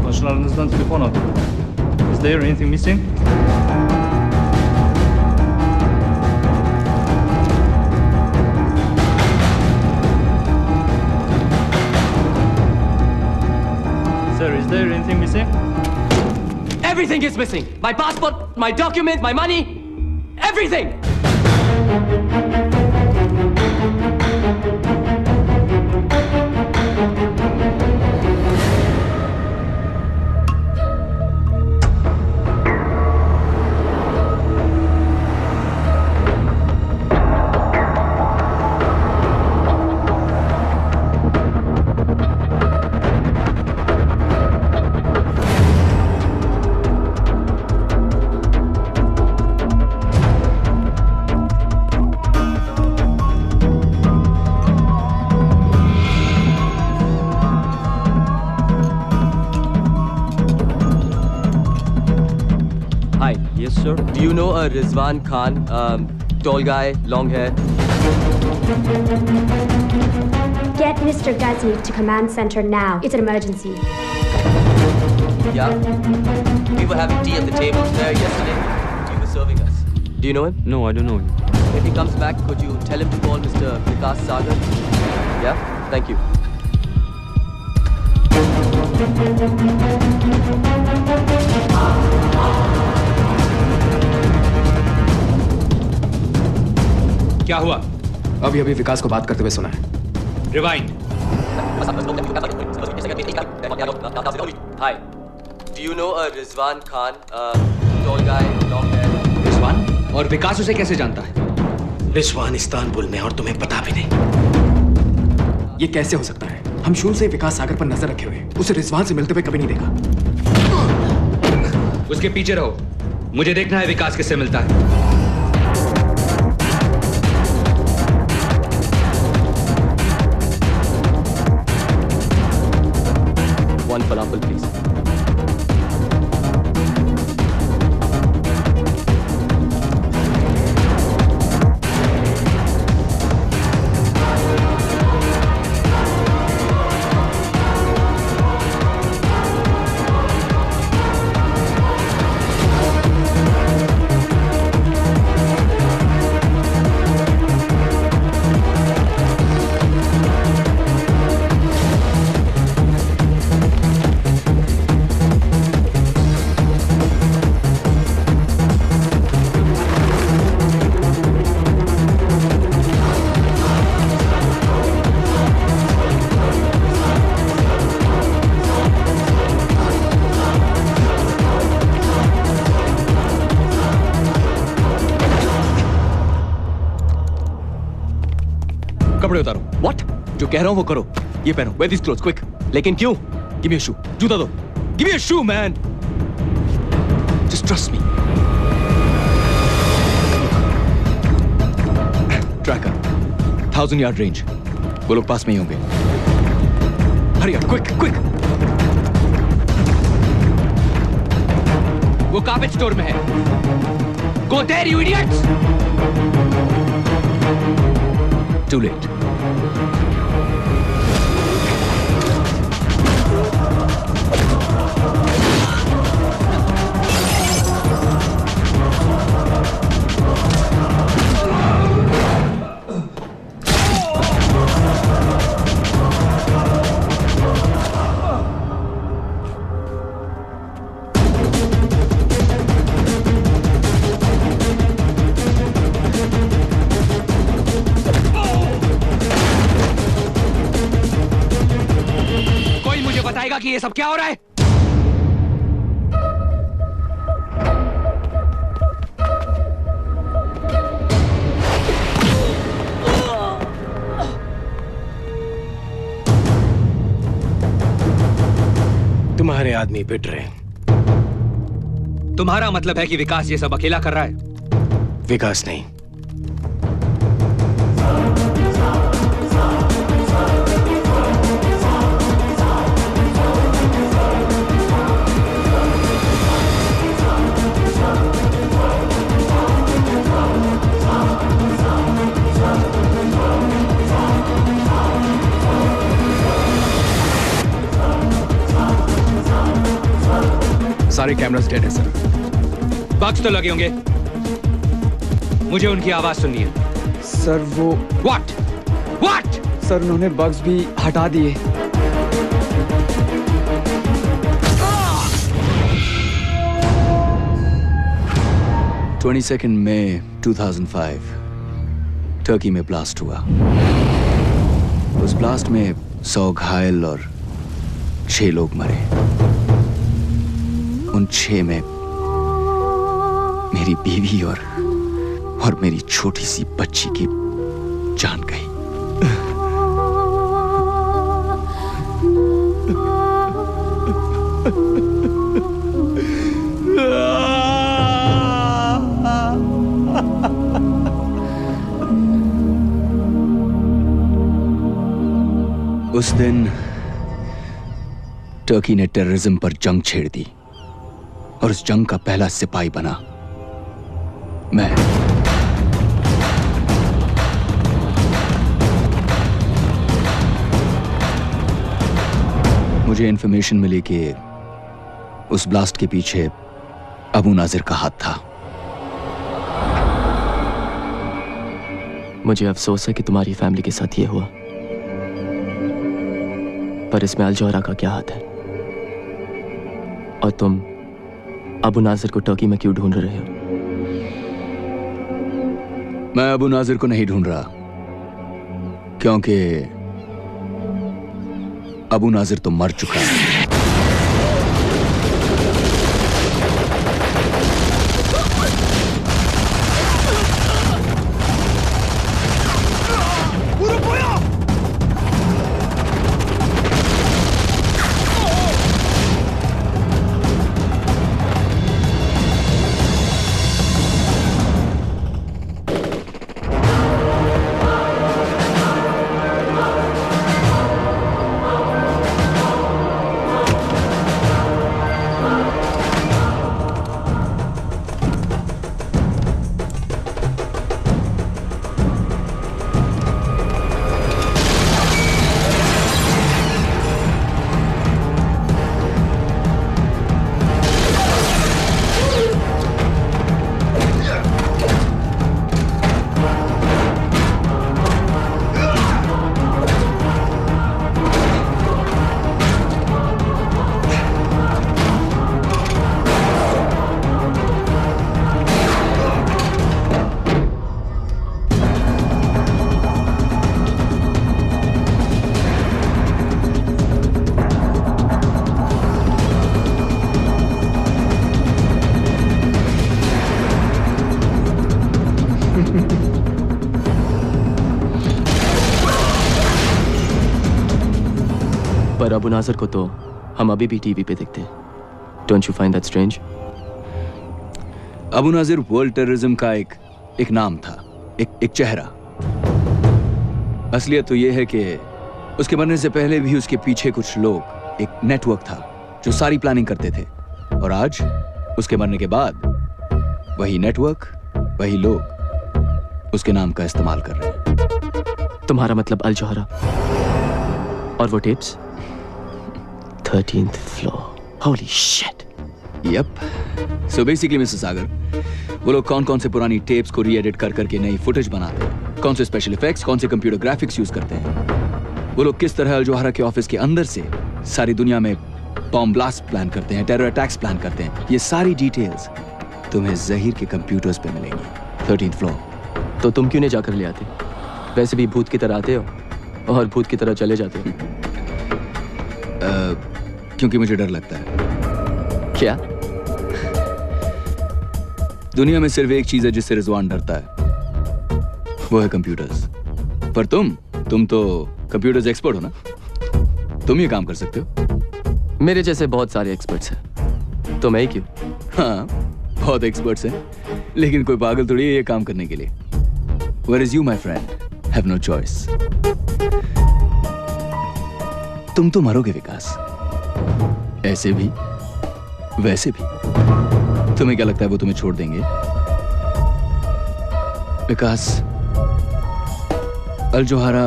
Komşularınızdan telefon aldım. Is there anything missing? Sir, is there anything missing? Everything is missing. My passport, my document, my money, everything. Yes, sir. Do you know a Rizwan Khan, tall guy, long hair? Get Mr. Ghazni to command center now. It's an emergency. Yeah. We were having tea at the table there yesterday. He was serving us. Do you know him? No, I don't know him. If he comes back, could you tell him to call Mr. Vikas Sagar? Yeah? Thank you. क्या हुआ? अभी अभी विकास को बात करते हुए सुना है। Rewind. Hi. Do you know a Rizwan Khan, tall guy, long hair? Rizwan? और विकास उसे कैसे जानता है? रिजवान इस्तांबुल में और तुम्हें पता भी नहीं। ये कैसे हो सकता है? हम शुरू से विकास सागर पर नजर रखे हुए हैं। उसे रिजवान से मिलते हुए कभी नहीं देखा। उसके पीछे रहो, मुझे देखना है विकास किससे मिलता है। One falafel please. कपड़े उतारो। What? जो कह रहा हूं वो करो। ये पहनो। Wear these clothes quick। लेकिन क्यों? Give me a shoe। जूता दो। Give me a shoe, man। Just trust me। Tracker 1000 yard range। वो लोग पास में ही होंगे। Hurry up, quick, quick। वो कार्पेट स्टोर में है। Go there, you idiots! Too late। बताएगा कि ये सब क्या हो रहा है? तुम्हारे आदमी पिट रहे हैं। तुम्हारा मतलब है कि विकास ये सब अकेला कर रहा है? विकास नहीं, सारे कैमरास डेड है सर। बग्स तो लगे होंगे, मुझे उनकी आवाज सुननी है। सर वो What? सर उन्होंने बग्स भी हटा दिए। – 22 मई 2005 टर्की में ब्लास्ट हुआ। उस ब्लास्ट में 100 घायल और 6 लोग मरे। उन 6 में मेरी बीवी और मेरी छोटी सी बच्ची की जान गई। उस दिन टर्की ने टेररिज्म पर जंग छेड़ दी और उस जंग का पहला सिपाही बना मैं। मुझे इंफॉर्मेशन मिली कि उस ब्लास्ट के पीछे अबू नाजिर का हाथ था। मुझे अफसोस है कि तुम्हारी फैमिली के साथ ये हुआ, पर इसमें अल जौहरा का क्या हाथ है? और तुम अबू नाजिर को टर्की में क्यों ढूंढ रहे हो? मैं अबू नाजिर को नहीं ढूंढ रहा, क्योंकि अबू नाजिर तो मर चुका है। पर अबू नाजर को तो हम अभी भी टीवी पे देखते हैं। Don't you find that strange? Abu Nazir world terrorism का एक नाम था, एक चेहरा। असलियत तो यह है कि उसके मरने से पहले भी उसके पीछे कुछ लोग, एक नेटवर्क था जो सारी प्लानिंग करते थे। और आज उसके मरने के बाद वही नेटवर्क, वही लोग उसके नाम का इस्तेमाल कर रहे हैं। तुम्हारा मतलब अल जोहरा और वो tapes? 13th floor. Holy shit. Yep. So basically mister Sagar, वो लोग कौन से पुरानी टेप्स को री-एडिट करके नई फुटेज बनाते हैं, कौन से स्पेशल इफेक्ट्स, कौन से कंप्यूटर ग्राफिक्स यूज करते हैं, वो लोग किस तरह अल जोहरा के ऑफिस के अंदर से सारी दुनिया में बॉम्ब ब्लास्ट प्लान करते हैं, टेरर अटैक्स प्लान करते हैं, ये सारी डिटेल्स तुम्हें जहीर के कंप्यूटर्स पे मिलेंगी। 13th floor. तो तुम क्यों नहीं जाकर ले आते? वैसे भी भूत की तरह आते हो और भूत की तरह चले जाते हो। क्योंकि मुझे डर लगता है। क्या? दुनिया में सिर्फ एक चीज है जिससे रिजवान डरता है, वो है कंप्यूटर्स। पर तुम तो कंप्यूटर्स एक्सपर्ट हो ना, तुम ये काम कर सकते हो। मेरे जैसे बहुत सारे एक्सपर्ट्स हैं, तो मैं ही क्यों? हाँ, बहुत एक्सपर्ट्स हैं, लेकिन कोई पागल थोड़ी है ये काम करने के लिए। Where is you, my friend? Have no choice. तुम तो मरोगे विकास, ऐसे भी वैसे भी। तुम्हें क्या लगता है वो तुम्हें छोड़ देंगे? विकास, अल जोहरा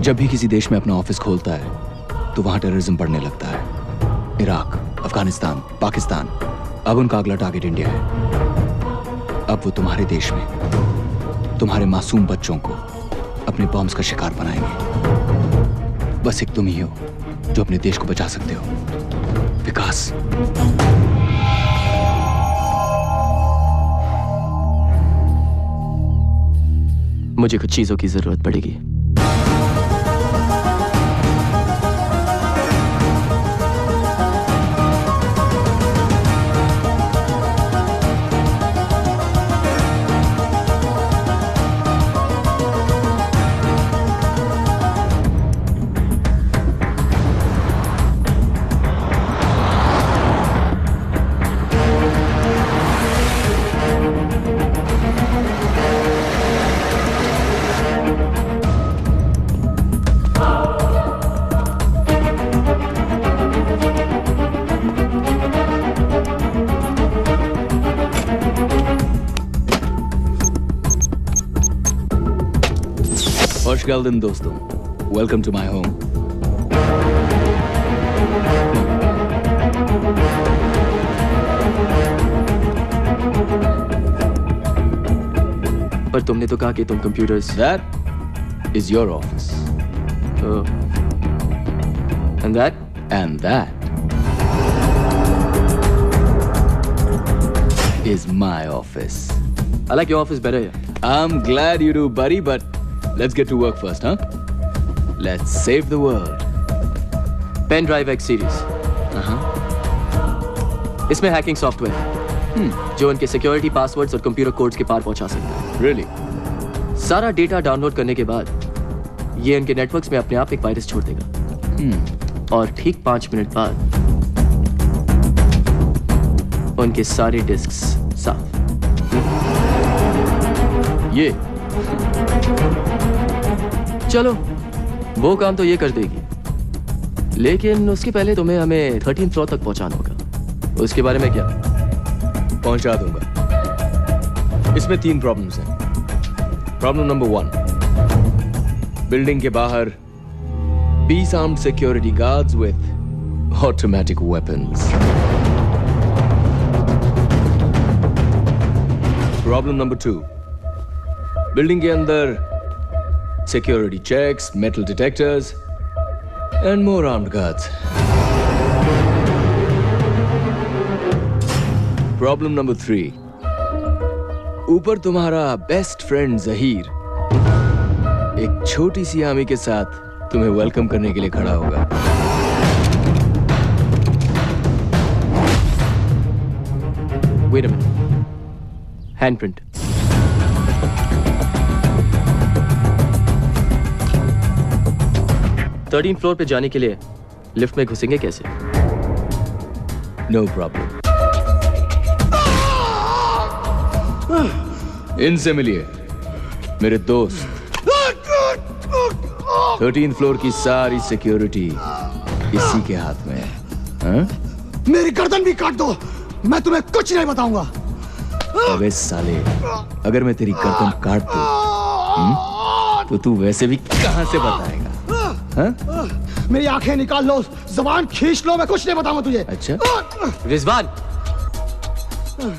जब भी किसी देश में अपना ऑफिस खोलता है तो वहां टेररिज्म बढ़ने लगता है। इराक, अफगानिस्तान, पाकिस्तान, अब उनका अगला टारगेट इंडिया है। अब वो तुम्हारे देश में तुम्हारे मासूम बच्चों को अपने बॉम्ब्स का शिकार बनाएंगे। बस एक तुम ही हो जो अपने देश को बचा सकते हो, विकास। मुझे कुछ चीजों की जरूरत पड़ेगी। खुशगल्दन दोस्तों, वेलकम टू माय होम। पर तुमने तो कहा कि तुम computers. That is your office. Oh. And that? And that is my office. I like your office better. I'm glad you do, buddy, but let's get to work first, huh? Let's save the world. Pen Drive X series. इसमें हैकिंग सॉफ्टवेयर जो उनके सिक्योरिटी पासवर्ड्स और कंप्यूटर कोड्स के पार पहुंचा सकता है। Really? सारा डेटा डाउनलोड करने के बाद ये उनके नेटवर्क्स में अपने आप एक वायरस छोड़ देगा। और ठीक 5 मिनट बाद उनके सारे डिस्क्स साफ। ये चलो, वो काम तो ये कर देगी, लेकिन उसके पहले तुम्हें हमें 13th फ्लोर तक पहुंचाना होगा। उसके बारे में क्या? पहुंचा दूंगा। इसमें 3 प्रॉब्लम्स हैं। प्रॉब्लम नंबर 1, बिल्डिंग के बाहर 20 armed security guards with automatic weapons. Problem number 2, building के अंदर security checks, metal detectors, and more armed guards. Problem number 3. ऊपर तुम्हारा बेस्ट फ्रेंड जहीर एक छोटी सी आर्मी के साथ तुम्हें वेलकम करने के लिए खड़ा होगा। Wait a minute. Handprint. Thirteen floor पे जाने के लिए लिफ्ट में घुसेंगे कैसे? No problem. इनसे मिलिए, मेरे दोस्त। 13th फ्लोर की सारी सिक्योरिटी इसी के हाथ में है। हाँ? मेरी गर्दन भी काट दो, मैं तुम्हें कुछ नहीं बताऊंगा। अबे साले, अगर मैं तेरी गर्दन काट दूं, तो तू वैसे भी कहां से बताएगा? हाँ? मेरी आंखें निकाल लो, जबान खींच लो, मैं कुछ नहीं बताऊंगा तुझे। अच्छा? Rizwan,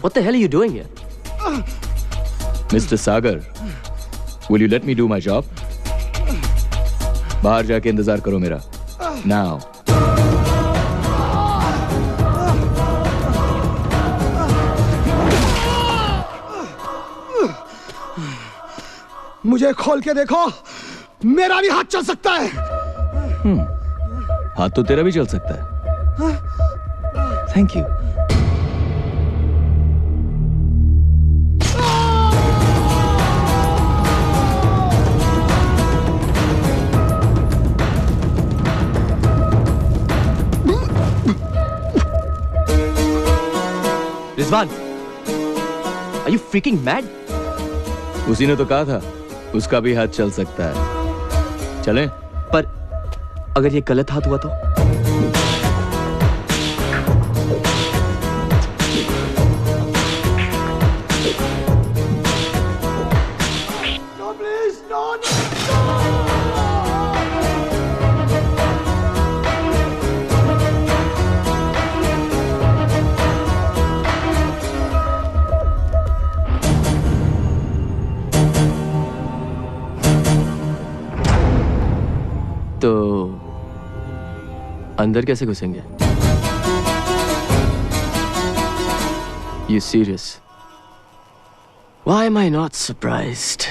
what the hell are you doing here? Mr. Sagar, will you let me do my job? बाहर जाके इंतजार करो मेरा। Now. मुझे खोल के देखो, मेरा भी हाथ चल सकता है। हाथ तो तेरा भी चल सकता है। Thank you. Rizwan, are you freaking mad? उसी ने तो कहा था, उसका भी हाथ चल सकता है। चलें? पर अगर ये गलत हाथ हुआ तो? तो अंदर कैसे घुसेंगे? You serious? Why am I not surprised?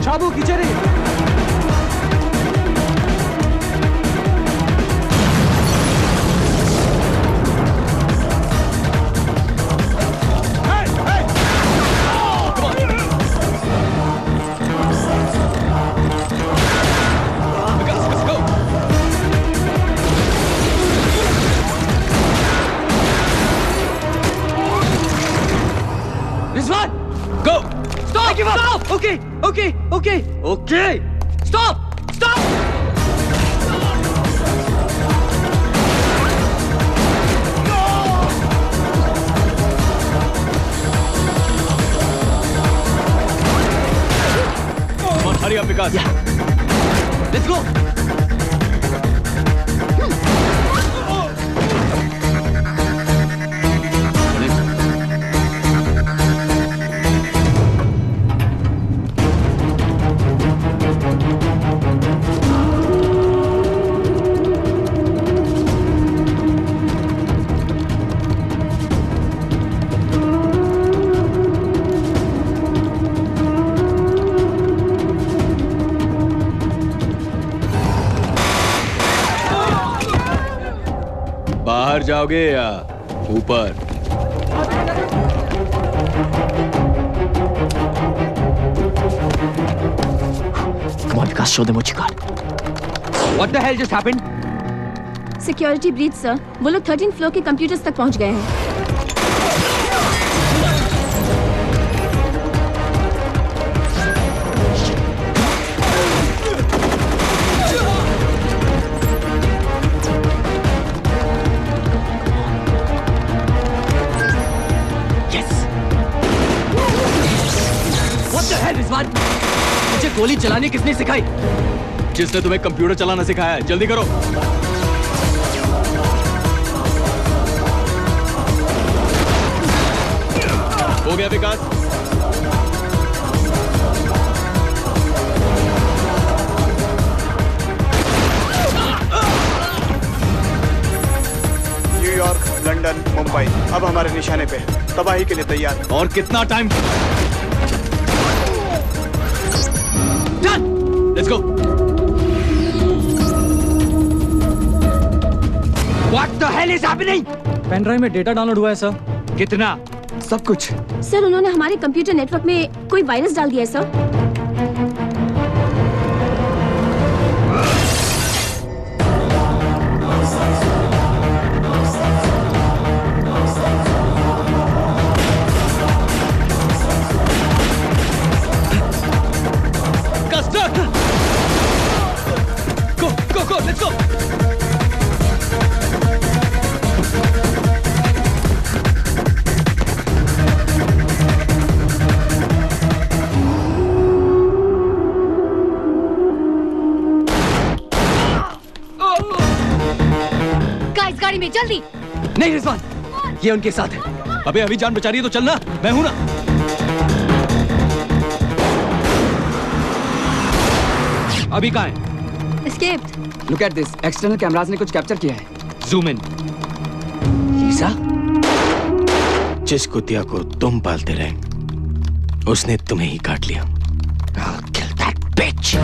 चाबू खींचे रे। Rizwan, go! Stop! Stop! Okay, okay, okay, okay! Stop! Stop! Come on, hurry up, Vikas. Yeah. Let's go! बाहर जाओगे या ऊपर? Come on, Vikas, show them what you got. What the hell just happened? Security breach sir, वो लोग 13th फ्लोर के कंप्यूटर्स तक पहुंच गए हैं। मुझे गोली चलानी किसने सिखाई? जिसने तुम्हें कंप्यूटर चलाना सिखाया है। जल्दी करो। हो गया विकास? मुंबई अब हमारे निशाने पे है, तबाही के लिए तैयार। और कितना time? Let's go. What the hell is happening? Pen drive में डेटा डाउनलोड हुआ है सर। कितना? सब कुछ। सर उन्होंने हमारे कंप्यूटर नेटवर्क में कोई वायरस डाल दिया है sir. Go, let's go. Guys गाड़ी में जल्दी। नहीं रिजवान, ये उनके साथ है। अबे अभी जान बचा रही है तो चलना, मैं हूं ना। अभी कहाँ है? Escaped. Look at this. External cameras ने कुछ कैप्चर किया है। Zoom in. लीसा? जिस कुतिया को तुम पालते रहे, उसने तुम्हें ही काट लिया। I'll kill that bitch.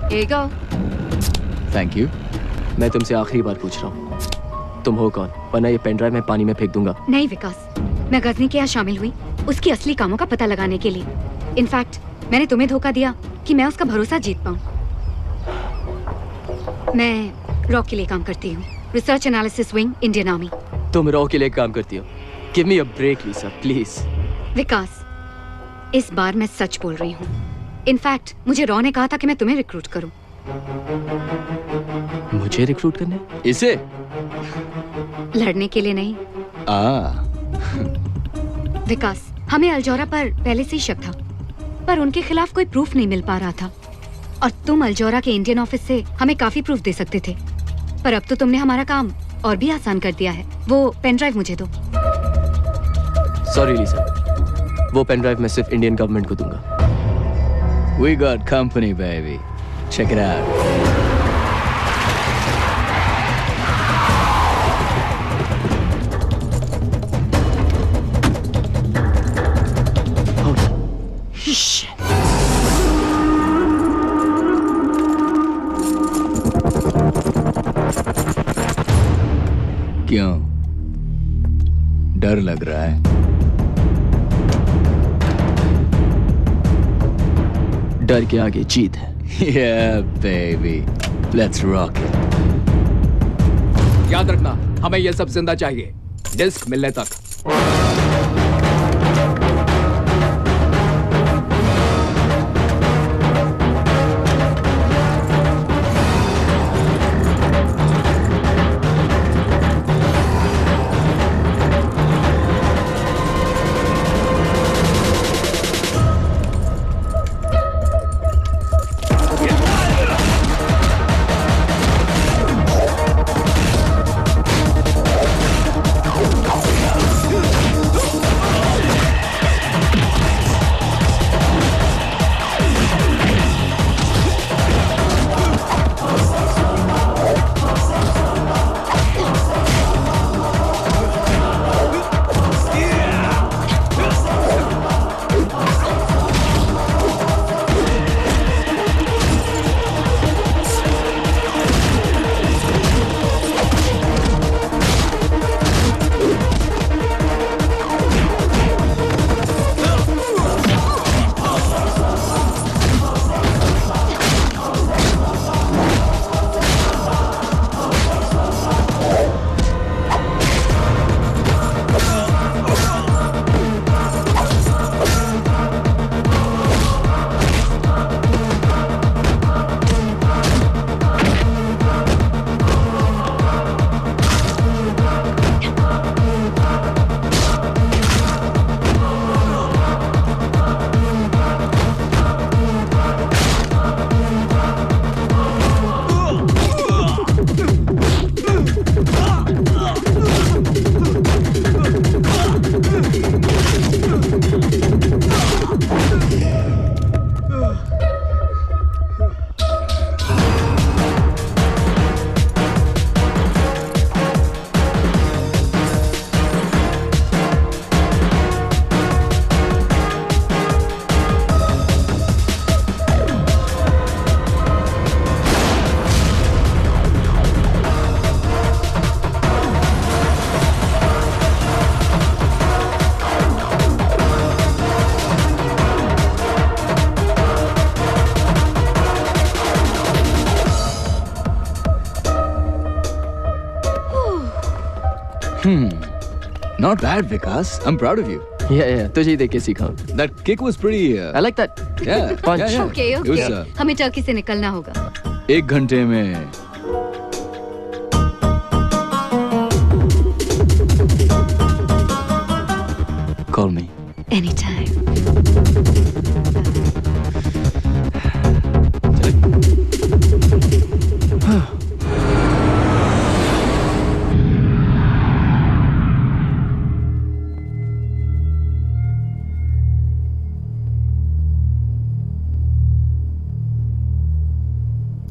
Here you go. Thank you. मैं तुमसे आखिरी बार पूछ रहा हूँ, तुम हो कौन? वरना ये पेन ड्राइव मैं पानी में फेंक दूंगा। नहीं विकास, मैं गजनी के यहाँ शामिल हुई उसकी असली कामों का पता लगाने के लिए। इनफैक्ट मैंने तुम्हें धोखा दिया कि मैं उसका भरोसा जीत पाऊँ। मैं रॉ के लिए काम करती हूँ, research analysis wing, Indian army. तुम रॉ के लिए काम करती हो? Give me a break Lisa, please. Vikas, इस बार मैं सच बोल रही हूँ। इनफैक्ट मुझे रॉ ने कहा था कि मैं तुम्हें रिक्रूट करूं। मुझे रिक्रूट करने? इसे? लड़ने के लिए नहीं। विकास, हमें अल्जोरा पर पहले से ही शक था, पर उनके खिलाफ कोई प्रूफ नहीं मिल पा रहा था। और तुम अल्जोरा के इंडियन ऑफिस से हमें काफी प्रूफ दे सकते थे, पर अब तो तुमने हमारा काम और भी आसान कर दिया है। वो पेन ड्राइव मुझे दो। सॉरी लीसा, वो पेन ड्राइव मैं सिर्फ इंडियन गवर्नमेंट को दूंगा। We got company, baby. Check it out. Shit. क्यों? डर लग रहा है? डर के आगे जीत है। Yeah, baby. Let's rock it. याद रखना, हमें ये सब जिंदा चाहिए, डिस्क मिलने तक। Not bad, Vikas. I'm proud of you. Yeah, तुझे ही देख के सीखा। That kick was pretty. I like that. Yeah. Punch. Yeah, yeah. Okay It was, okay, हमें टर्की से निकलना होगा। 1 घंटे में call me. Anytime.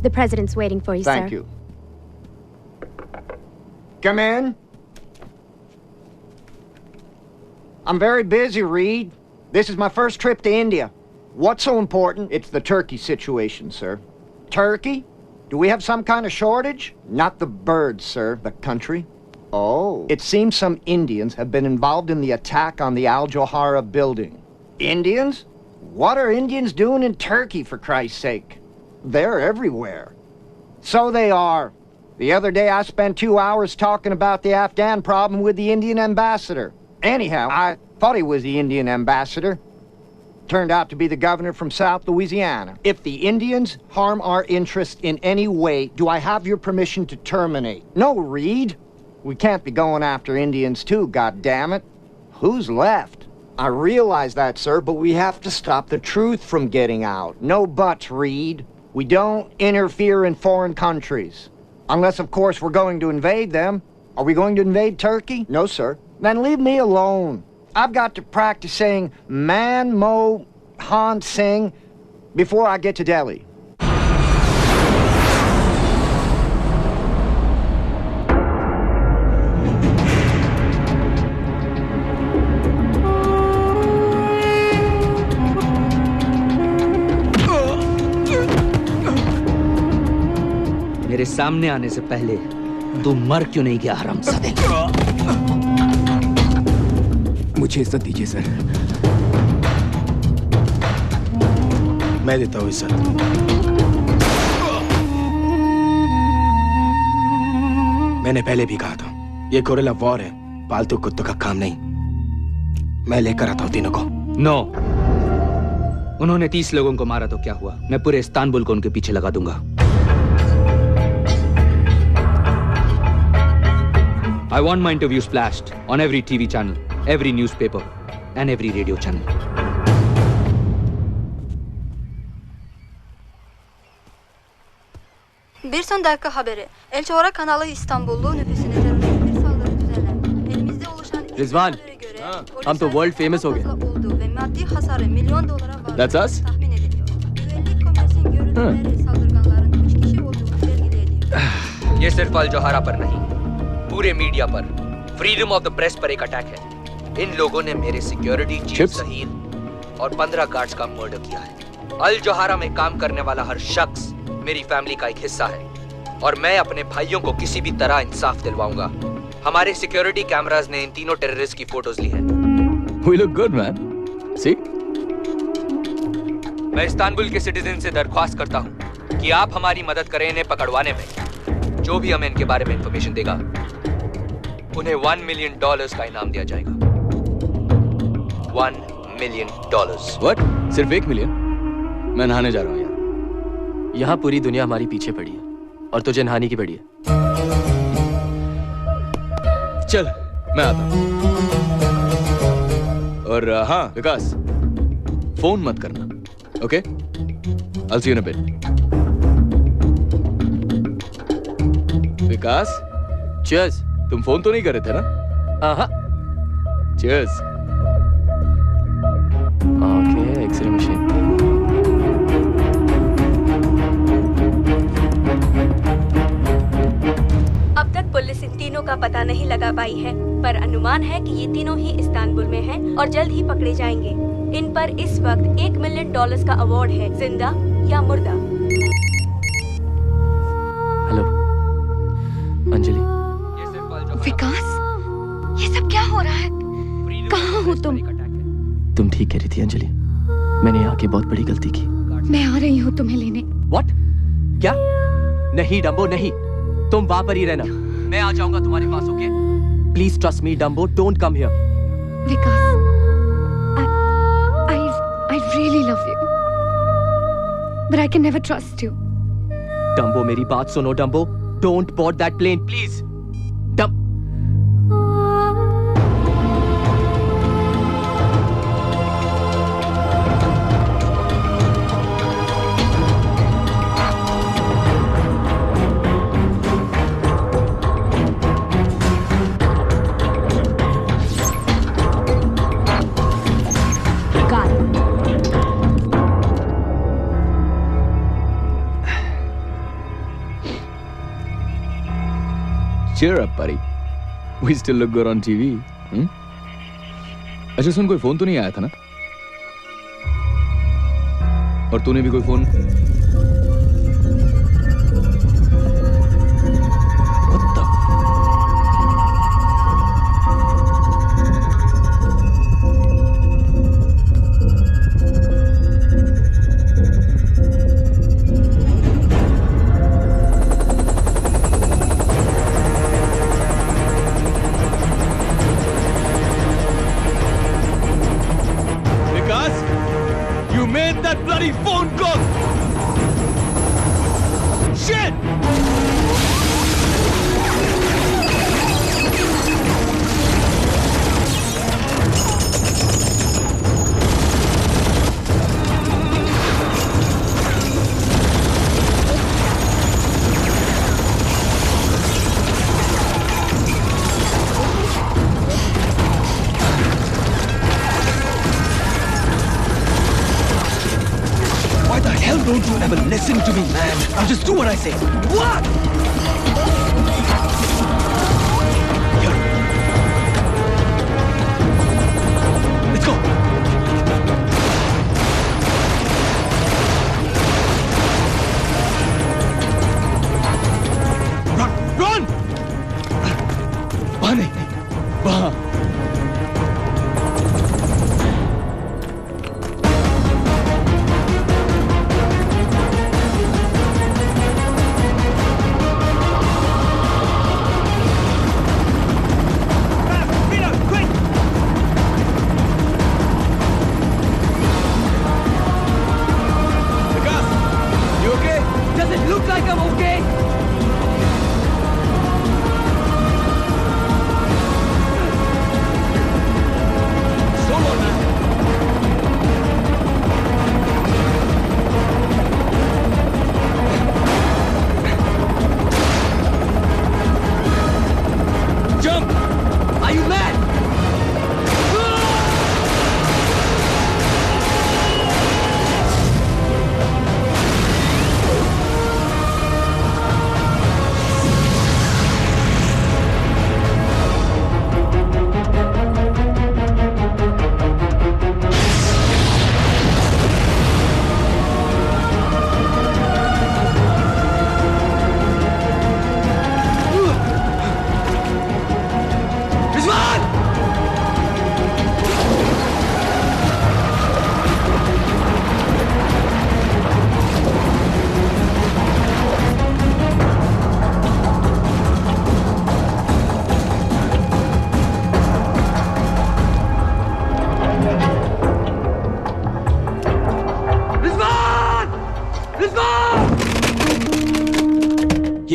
The president's waiting for you, sir. Thank you. Come in. I'm very busy, Reed. This is my first trip to India. What's so important? It's the turkey situation, sir. Turkey? Do we have some kind of shortage? Not the birds, sir. The country. Oh. It seems some Indians have been involved in the attack on the Al Johara building. Indians? What are Indians doing in Turkey, for Christ's sake? They're everywhere. So they are. The other day I spent 2 hours talking about the Afghan problem with the Indian ambassador. Anyhow, I thought he was the Indian ambassador. Turned out to be the governor from South Louisiana. If the Indians harm our interest in any way, do I have your permission to terminate? No, Reed. We can't be going after Indians too, goddammit. Who's left? I realize that, sir, but we have to stop the truth from getting out. No buts, Reed. We don't interfere in foreign countries. Unless, of course, we're going to invade them. Are we going to invade Turkey? No, sir. Then leave me alone. I've got to practice saying Man Mo Han Singh before I get to Delhi. मेरे सामने आने से पहले तू मर क्यों नहीं गया हरामजादे? मुझे इज्जत दीजिए सर। मैं देता हूँ इज्जत। मैंने पहले भी कहा था, ये गोरिल्ला वॉर है, पालतू कुत्तों का काम नहीं। मैं लेकर आता हूँ तीनों को। नो, उन्होंने 30 लोगों को मारा तो क्या हुआ? मैं पूरे इस्तांबुल को उनके पीछे लगा दूंगा। I want my interview splashed on every TV channel, every newspaper, and every radio channel. Bir son dakika haberi. El Çoğra kanalı İstanbullu nüfusuna terörist bir saldırı düzenlendi. Elimizde oluşan Rizwan, हम तो वर्ल्ड फेमस हो गए। olduğu ve maddi hasarı milyon dolara var. That's us? Tahmin ediliyor. Güvenlik komisyon görüntüleri saldırganların 3 kişi olduğunu belirli ediyor. ये सिर्फ अल जोहारा पर नहीं, पूरे मीडिया पर, फ्रीडम ऑफ द प्रेस पर एक अटैक है। इन लोगों ने मेरे सिक्योरिटी चीफ सहील और 15 गार्ड्स का मर्डर किया है। अल जोहारा में काम करने वाला हर शख्स मेरी फैमिली का एक हिस्सा है और मैं अपने भाइयों को किसी भी तरह इंसाफ दिलवाऊंगा। हमारे सिक्योरिटी कैमरास ने इन तीनों टेररिस्ट की फोटोज ली हैं। We look good, man. See? मैं इस्तांबुल के सिटीजन से दरख्वास्त करता हूँ कि आप हमारी मदद करें इन्हें पकड़वाने में। जो भी हमें इनके बारे में इंफॉर्मेशन देगा, उन्हें $1 मिलियन का इनाम दिया जाएगा। $1 मिलियन। What? सिर्फ 1 मिलियन? मैं नहाने जा रहा हूँ यार। यहाँ पूरी दुनिया हमारी पीछे पड़ी है और तुझे नहाने की पड़ी है। चल, मैं आता हूँ। और हाँ विकास, फोन मत करना, okay? I'll see you in a bit. Vikas, cheers. तुम फोन तो नहीं कर रहे थे ना? हाँ। Cheers. Okay, x-ray machine. अब तक पुलिस इन तीनों का पता नहीं लगा पाई है, पर अनुमान है कि ये तीनों ही इस्तांबुल में हैं और जल्द ही पकड़े जाएंगे। इन पर इस वक्त $1 मिलियन का अवार्ड है, जिंदा या मुर्दा। हेलो अंजलि। विकास, ये सब क्या हो रहा है? कहाँ हो तुम? तुम ठीक कह रही थी अंजलि, मैंने यहाँ आके बहुत बड़ी गलती की। मैं आ रही हूँ तुम्हें लेने। What? क्या? नहीं डम्बो, नहीं, तुम वहां पर ही रहना, मैं आ जाऊंगा तुम्हारे पास, okay? Please trust me Dumbo, don't come here. Vikas, I really love you, but I can never trust you. Dumbo मेरी बात सुनो Dumbo, don't board that plane please. Cheer up, buddy. We still look good on TV. अच्छा सुन, कोई फोन तो नहीं आया था ना? और तूने भी कोई phone? Don't you ever listen to me, man. I'll just do what I say. What? Here. Let's go. Run! Run! वहाँ नहीं, वहाँ।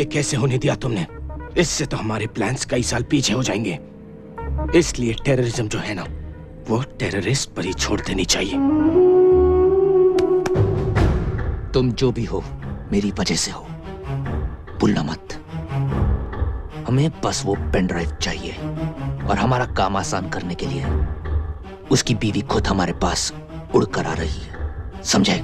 ये कैसे होने दिया तुमने? इससे तो हमारे प्लान्स कई साल पीछे हो जाएंगे। इसलिए टेररिज्म जो है ना, वो टेररिस्ट पर ही छोड़ देनी चाहिए। तुम जो भी हो मेरी वजह से हो, भूलना मत। हमें बस वो पेन ड्राइव चाहिए और हमारा काम आसान करने के लिए उसकी बीवी खुद हमारे पास उड़कर आ रही है, समझे?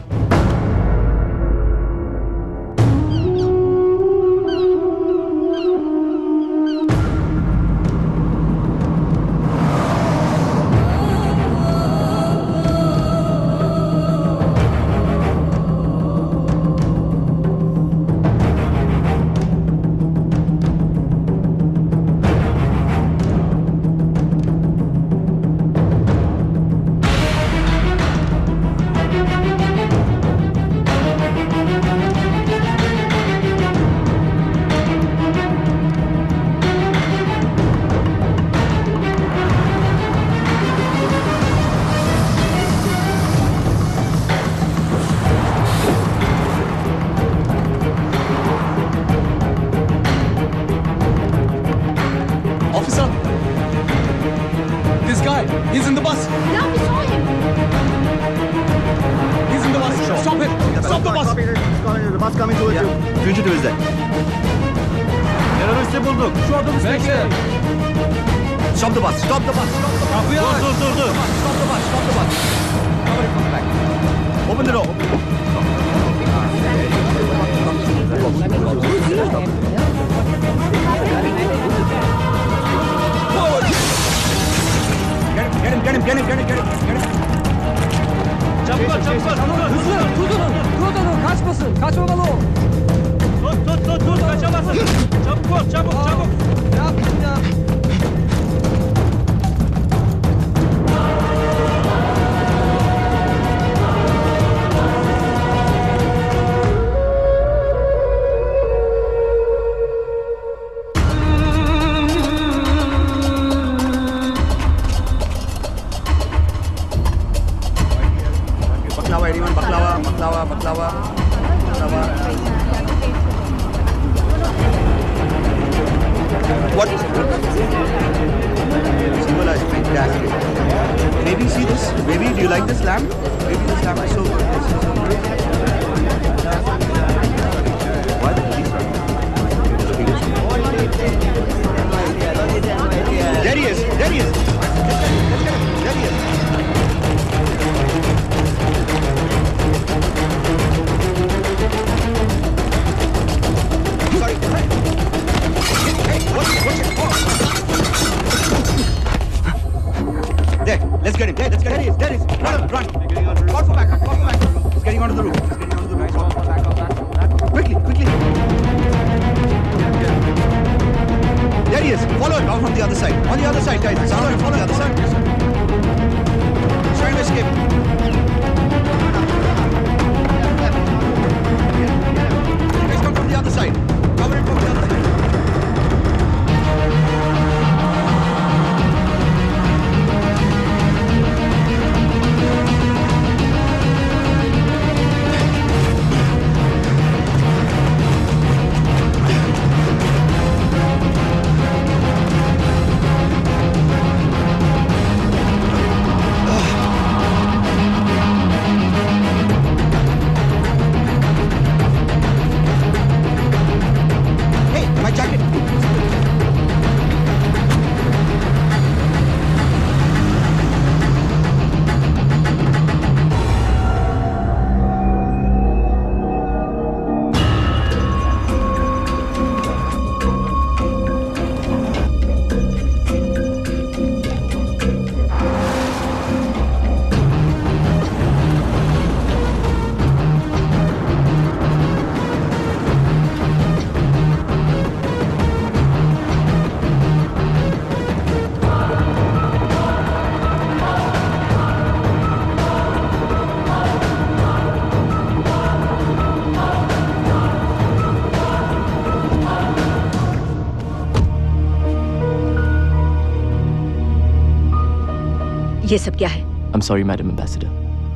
ये सब क्या है? I'm sorry, Madam Ambassador,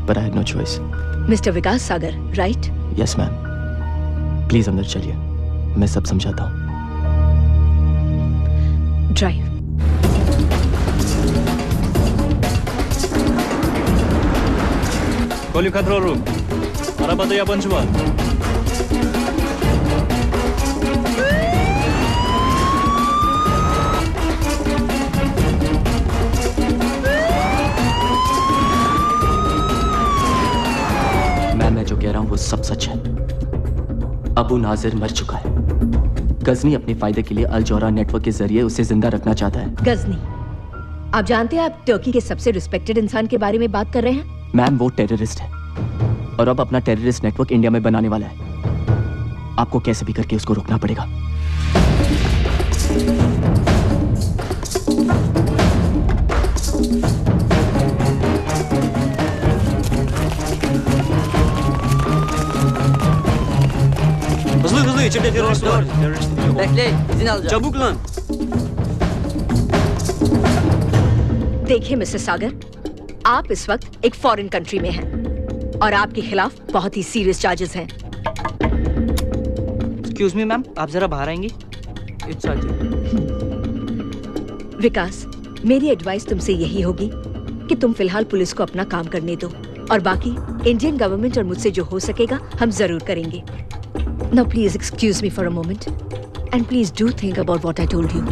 but I had no choice. Mister Vikas Sagar, right? Yes, ma'am. Please अंदर चलिए. मैं सब समझाता हूँ। Drive. Quality control room. Para ba 'to Yapon semua? मैं जो कह रहा हूं वो सब सच है। अबू नाजिर मर चुका है। गजनी अपने फायदे के लिए अल जोहरा नेटवर्क के जरिए उसे जिंदा रखना चाहता है। गजनी, आप जानते हैं आप टर्की के सबसे रिस्पेक्टेड इंसान के बारे में बात कर रहे हैं? मैम वो टेररिस्ट है और अब अपना टेररिस्ट नेटवर्क इंडिया में बनाने वाला है। आपको कैसे भी करके उसको रोकना पड़ेगा। Hızlı içeride terörist var. Bekle, izin alacağım. Çabuk lan. देखिए मिस्टर सागर, आप इस वक्त एक फॉरेन कंट्री में हैं और आपके खिलाफ बहुत ही सीरियस चार्जेस हैं। एक्सक्यूज मी मैम, आप जरा बाहर आएंगी? इट्स विकास, मेरी एडवाइस तुमसे यही होगी कि तुम फिलहाल पुलिस को अपना काम करने दो और बाकी इंडियन गवर्नमेंट और मुझसे जो हो सकेगा हम जरूर करेंगे। Now please excuse me for a moment and please do think about what I told you.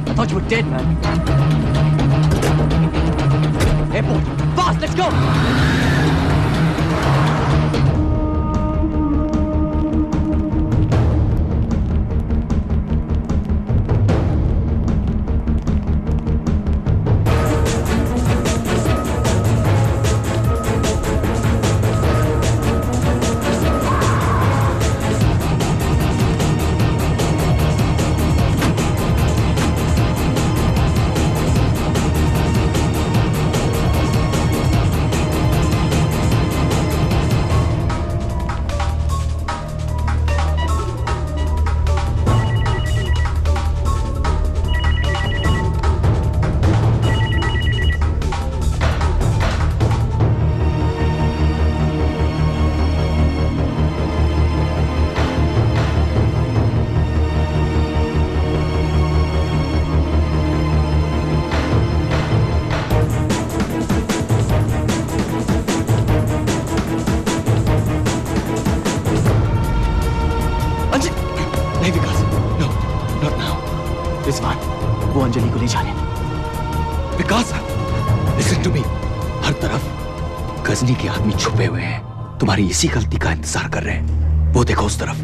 I thought you were dead, man. Airport! Fast, let's go! Ghazni के आदमी छुपे हुए हैं, तुम्हारी इसी गलती का इंतजार कर रहे हैं। वो देखो उस तरफ,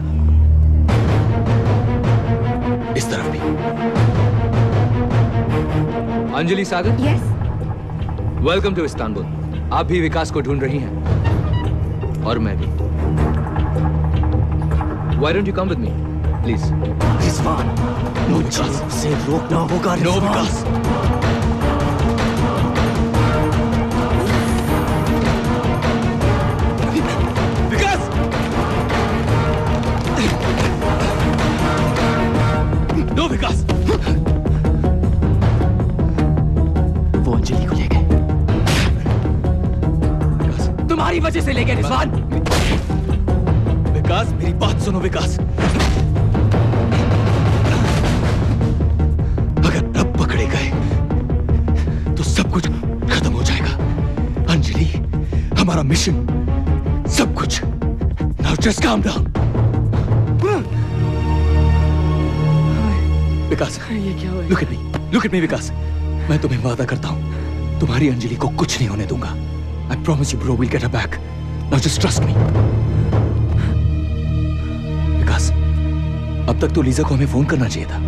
इस तरफ भी। Anjali Sagar? Yes. Welcome to Istanbul. आप भी विकास को ढूंढ रही हैं और मैं भी। Why don't you come with me, please? Rizwan, no Vikas से रोकना होगा। नो विकास। विकास। वो अंजलि को ले गए। तुम्हारी वजह से ले गए रिजवान। विकास मेरी बात सुनो विकास। अगर अब पकड़े गए तो सब कुछ खत्म हो जाएगा। अंजलि, हमारा मिशन, सब कुछ। Now just calm down. विकास, ये क्या हुआ? Look at me विकास। मैं तुम्हें वादा करता हूँ तुम्हारी अंजलि को कुछ नहीं होने दूंगा। I promise you bro, we'll get her back. Now just trust me. विकास, अब तक तो लीजा को हमें फोन करना चाहिए था।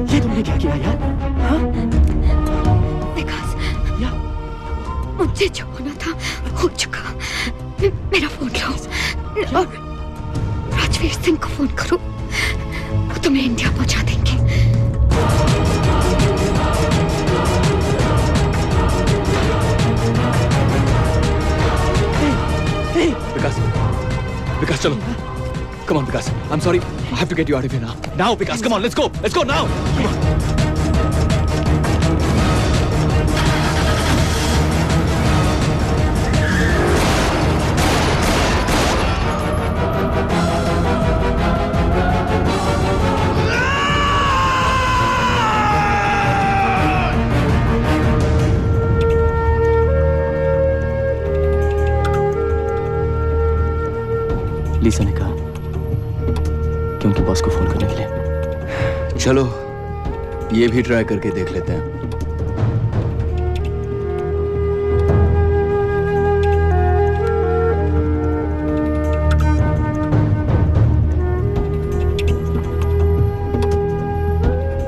ये तुमने क्या किया यार? हाँ? विकास, मुझे जो होना था हो चुका। मेरा फोन लो और राजवीर सिंह को फोन करो, वो तुम्हें इंडिया पहुंचा देंगे। विकास चलो। Come on, Vikas. I'm sorry. I have to get you out of here now. Now, Vikas, come on, let's go. Let's go now. Come on. लीसा ने कहा कि उनके बॉस को फोन करने के लिए। चलो ये भी ट्राई करके देख लेते हैं।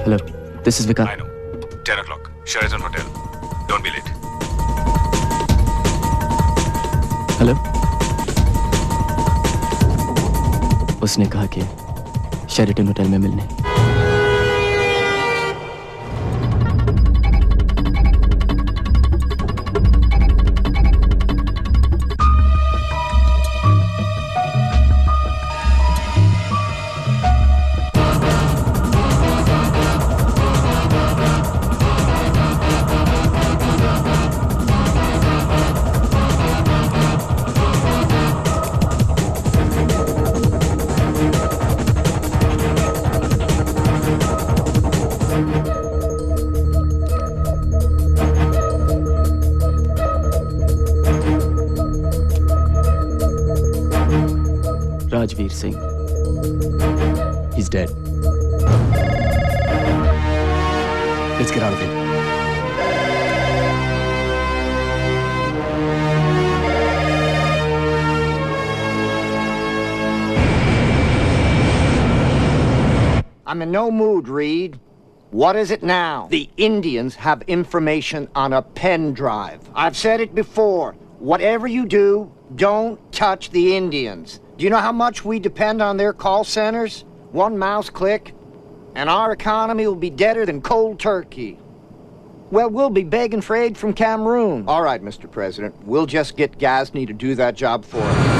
Hello, this is Vikas. I know. 10 o'clock. Sheraton Hotel. Don't be late. Hello. उसने कहा कि शेरेटन होटल में मिलने। Rajveer Singh. He's dead. Let's get out of here. I'm in no mood, Reed. What is it now? The Indians have information on a pen drive. I've said it before. Whatever you do, don't touch the Indians. Do you know how much we depend on their call centers? One mouse click, and our economy will be deader than cold turkey. Well, we'll be begging for aid from Cameroon. All right, Mr. President. We'll just get Ghazni to do that job for us.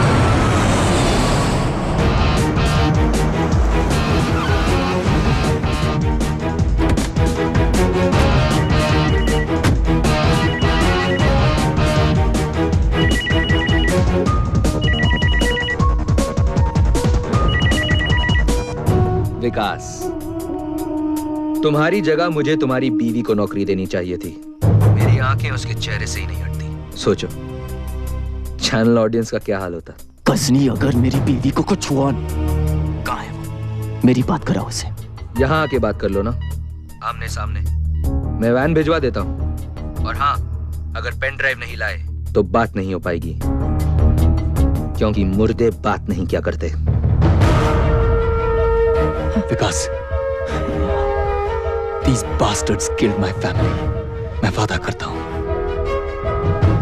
विकास, तुम्हारी जगह मुझे तुम्हारी बीवी को नौकरी देनी चाहिए थी। मेरी आंखें उसके चेहरे से ही नहीं हटती। सोचो चैनल ऑडियंस का क्या हाल होता। गजनी अगर मेरी बीवी को कुछ हुआ, कहाँ है वो? मेरी बात कराओ उसे। यहाँ आके बात कर लो ना, आमने सामने। मैं वैन भिजवा देता हूँ। और हाँ, अगर पेन ड्राइव नहीं लाए तो बात नहीं हो पाएगी, क्योंकि मुर्दे बात नहीं क्या करते। विकास, These bastards killed my family. मैं वादा करता हूं,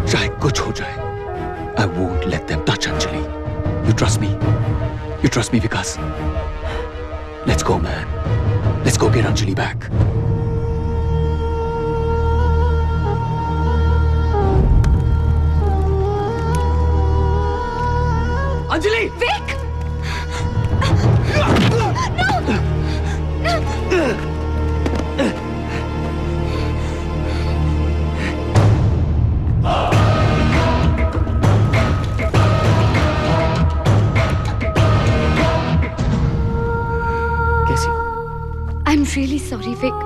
चाहे कुछ हो जाए, I won't let them touch Anjali. You trust me? You trust me, Vikas? Let's go, man. Let's go get Anjali back. Anjali! Vic! No! I'm really sorry, Vic.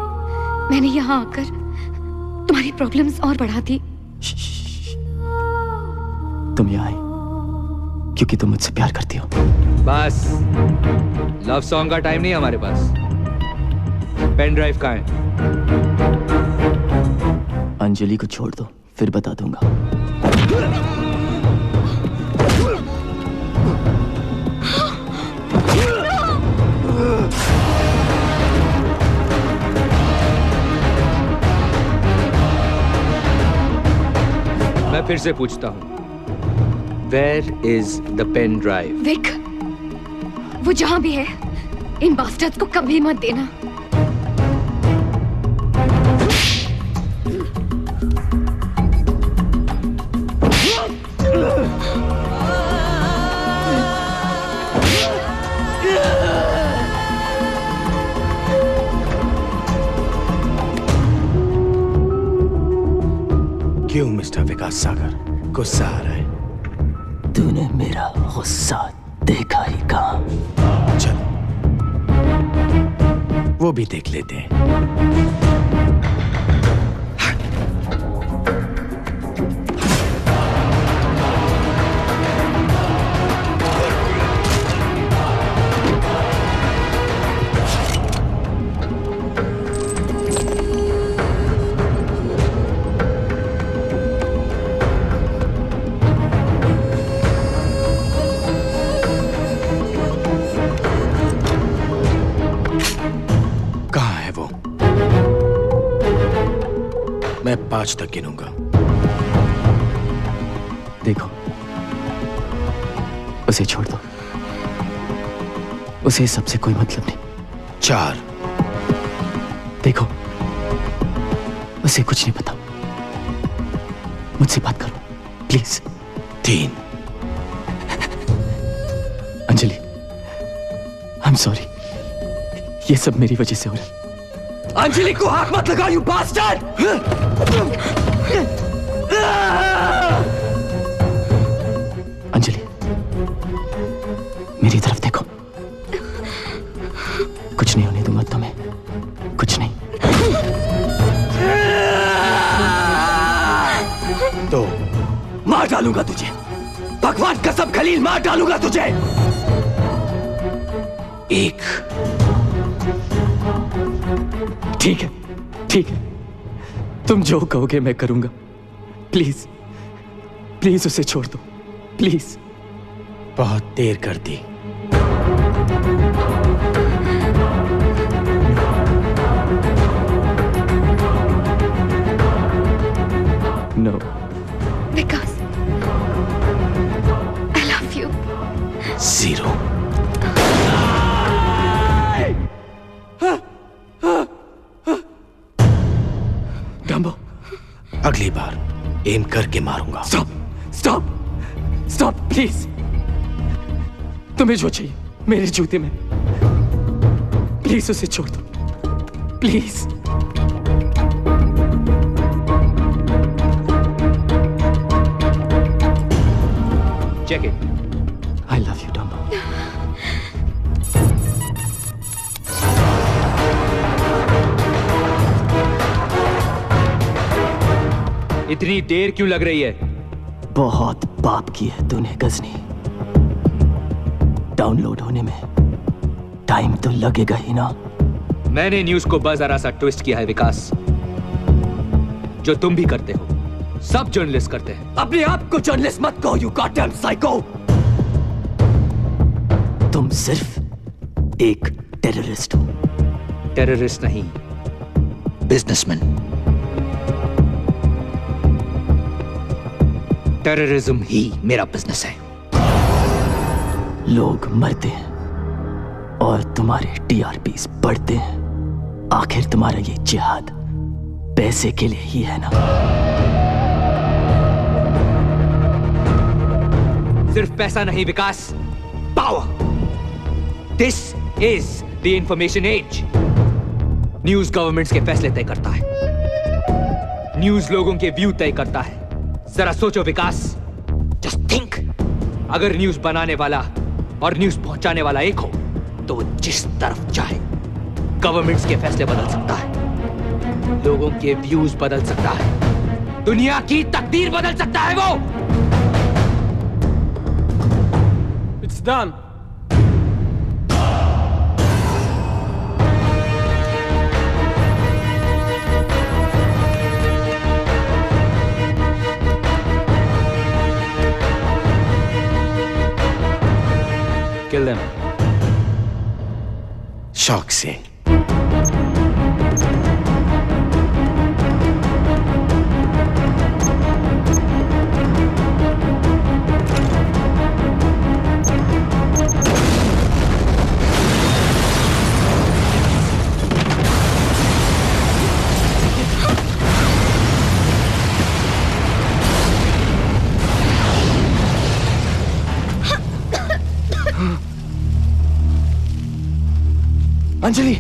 मैंने यहाँ आकर तुम्हारी प्रॉब्लम्स और बढ़ा दी। तुम यहाँ आई क्योंकि तुम मुझसे प्यार करती हो। बस, लव सॉन्ग का टाइम नहीं हमारे पास। पेन ड्राइव कहाँ है? अंजलि को छोड़ दो, फिर बता दूंगा। मैं फिर से पूछता हूं, Where is the pen drive? Vik, वो जहां भी है, इन बास्टर्ड्स को कभी मत देना। क्यों मिस्टर विकास सागर गुस्सा आ रहा है? तूने मेरा गुस्सा देखा ही कहाँ? चल, वो भी देख लेते हैं। मैं 5 तक गिनूंगा। देखो, उसे छोड़ दो। उसे सबसे कोई मतलब नहीं। 4। देखो, उसे कुछ नहीं पता। मुझसे बात करो, please. 3। Anjali, I am sorry. ये सब मेरी वजह से हो रहा है। अंजलि को हाथ मत लगा, यू बास्टर्ड! अंजलि, मेरी तरफ देखो। कुछ नहीं होने दूंगा तुम्हें, कुछ नहीं। तो मार डालूंगा तुझे, भगवान कसम खलील, मार डालूंगा तुझे। 1। ठीक है, ठीक है। तुम जो कहोगे मैं करूंगा। प्लीज, प्लीज उसे छोड़ दो, प्लीज। बहुत देर कर दी। No. Vikas, I love you. 0। Dumbo, अगली बार एम करके मारूंगा। Stop, stop, stop, please. तुम्हें जो चाहिए मेरे जूते में, प्लीज उसे छोड़ दो, please. Check it. I love you Dumbo. इतनी देर क्यों लग रही है? बहुत पाप की है तूने गजनी। डाउनलोड होने में टाइम तो लगेगा ही ना। मैंने न्यूज को बस जरा सा ट्विस्ट किया है विकास, जो तुम भी करते हो, सब जर्नलिस्ट करते हैं। अपने आप को जर्नलिस्ट मत कहो, यू गॉडडैम साइको। तुम सिर्फ एक टेररिस्ट हो। टेररिस्ट नहीं, बिजनेसमैन। टेररिज्म ही मेरा बिजनेस है। लोग मरते हैं और तुम्हारे टीआरपीस बढ़ते हैं। आखिर तुम्हारा ये जिहाद पैसे के लिए ही है ना? सिर्फ पैसा नहीं Vikas, power. This is the information age. News governments के फैसले तय करता है, न्यूज लोगों के व्यू तय करता है। जरा सोचो विकास, जस्ट थिंक, अगर न्यूज बनाने वाला और न्यूज पहुंचाने वाला एक हो तो जिस तरफ चाहे गवर्नमेंट्स के फैसले बदल सकता है, लोगों के व्यूज बदल सकता है, दुनिया की तकदीर बदल सकता है वो। It's done. Kill them. शौक से। Anjali,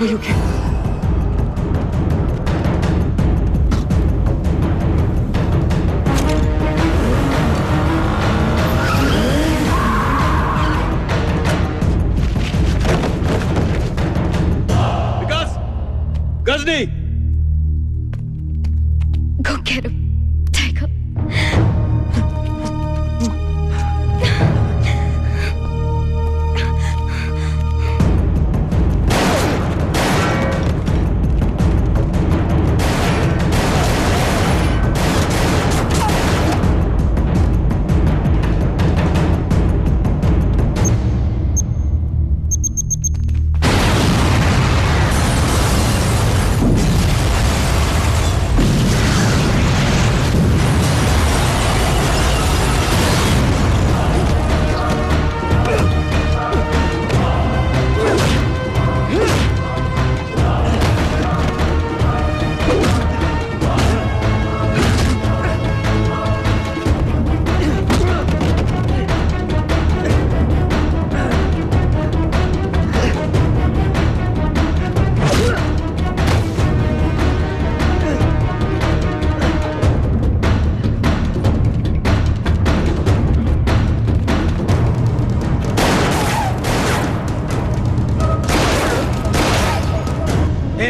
Are you okay? Vikas, Ghazni, Go get him. Take him.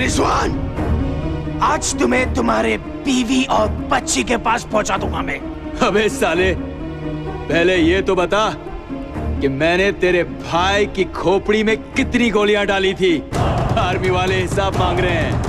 Rizwan, आज तुम्हें तुम्हारे बीवी और बच्ची के पास पहुंचा दूंगा मैं। अबे साले, पहले ये तो बता कि मैंने तेरे भाई की खोपड़ी में कितनी गोलियां डाली थी। आर्मी वाले हिसाब मांग रहे हैं।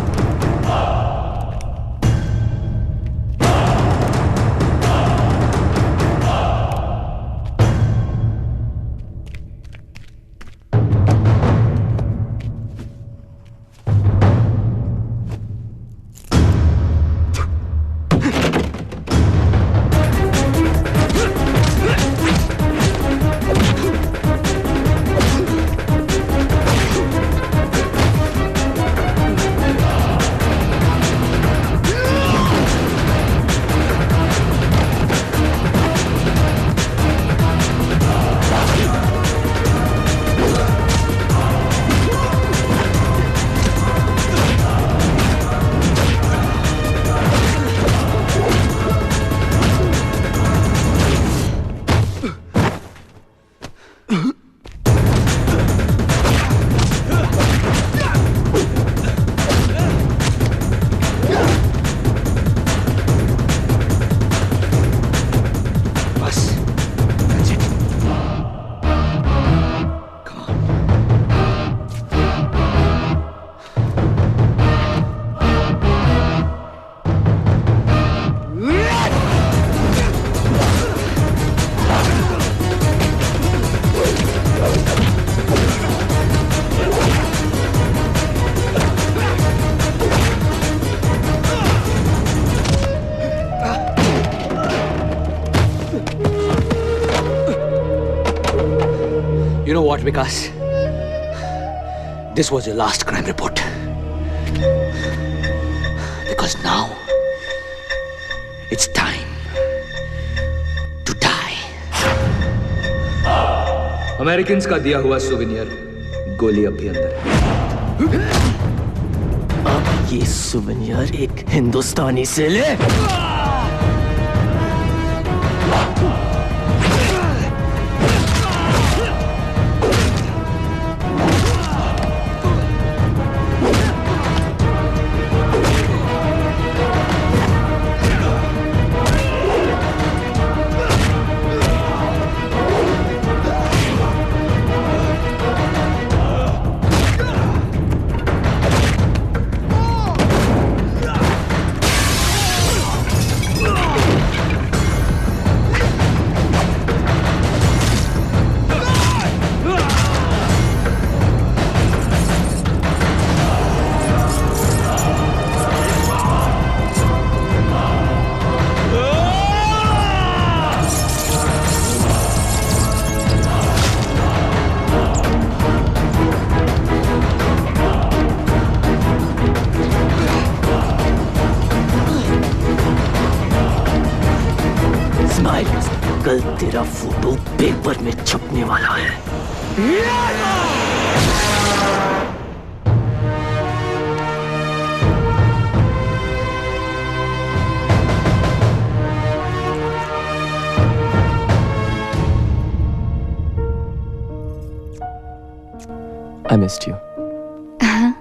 You know what, Vikas? This was your last crime report. Because now it's time to die. Americans का दिया हुआ सुवेनियर गोली अब भी अंदर है। अब ये सुवेनियर एक हिंदुस्तानी से ले। कल तेरा फोटो पेपर में छपने वाला है। I missed you. हाँ।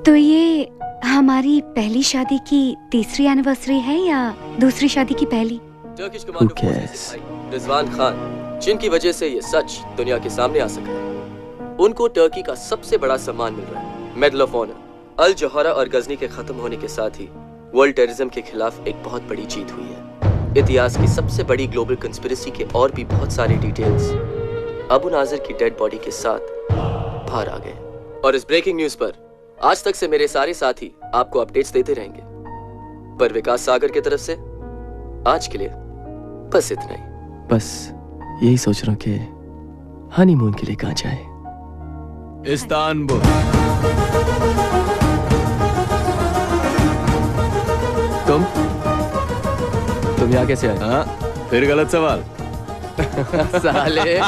तो ये हमारी पहली शादी की तीसरी एनिवर्सरी है या दूसरी शादी की पहली? Turkish commando forces Rizwan Khan, जिनकी वजह से ये सच दुनिया के सामने आ सका है, उनको टर्की का सबसे बड़ा सम्मान मिल रहा है, मेडल ऑफ ऑनर। अल जौहरा और गजनी के खत्म होने के साथ ही वर्ल्ड टेररिज्म के खिलाफ एक बहुत बड़ी जीत हुई है। इतिहास की सबसे बड़ी ग्लोबल कंस्पिरेसी के और भी बहुत सारे डिटेल्स अबू नाजिर की डेड बॉडी के साथ बाहर आ गए। और इस ब्रेकिंग न्यूज पर आज तक से मेरे सारे साथी आपको अपडेट्स देते रहेंगे, पर विकास सागर की तरफ से आज के लिए बस इतना ही। बस यही सोच रहा हूं कि हनीमून के लिए कहां जाए। इस्तांबुल। तुम यहाँ कैसे आए? हाँ, फिर गलत सवाल। साले।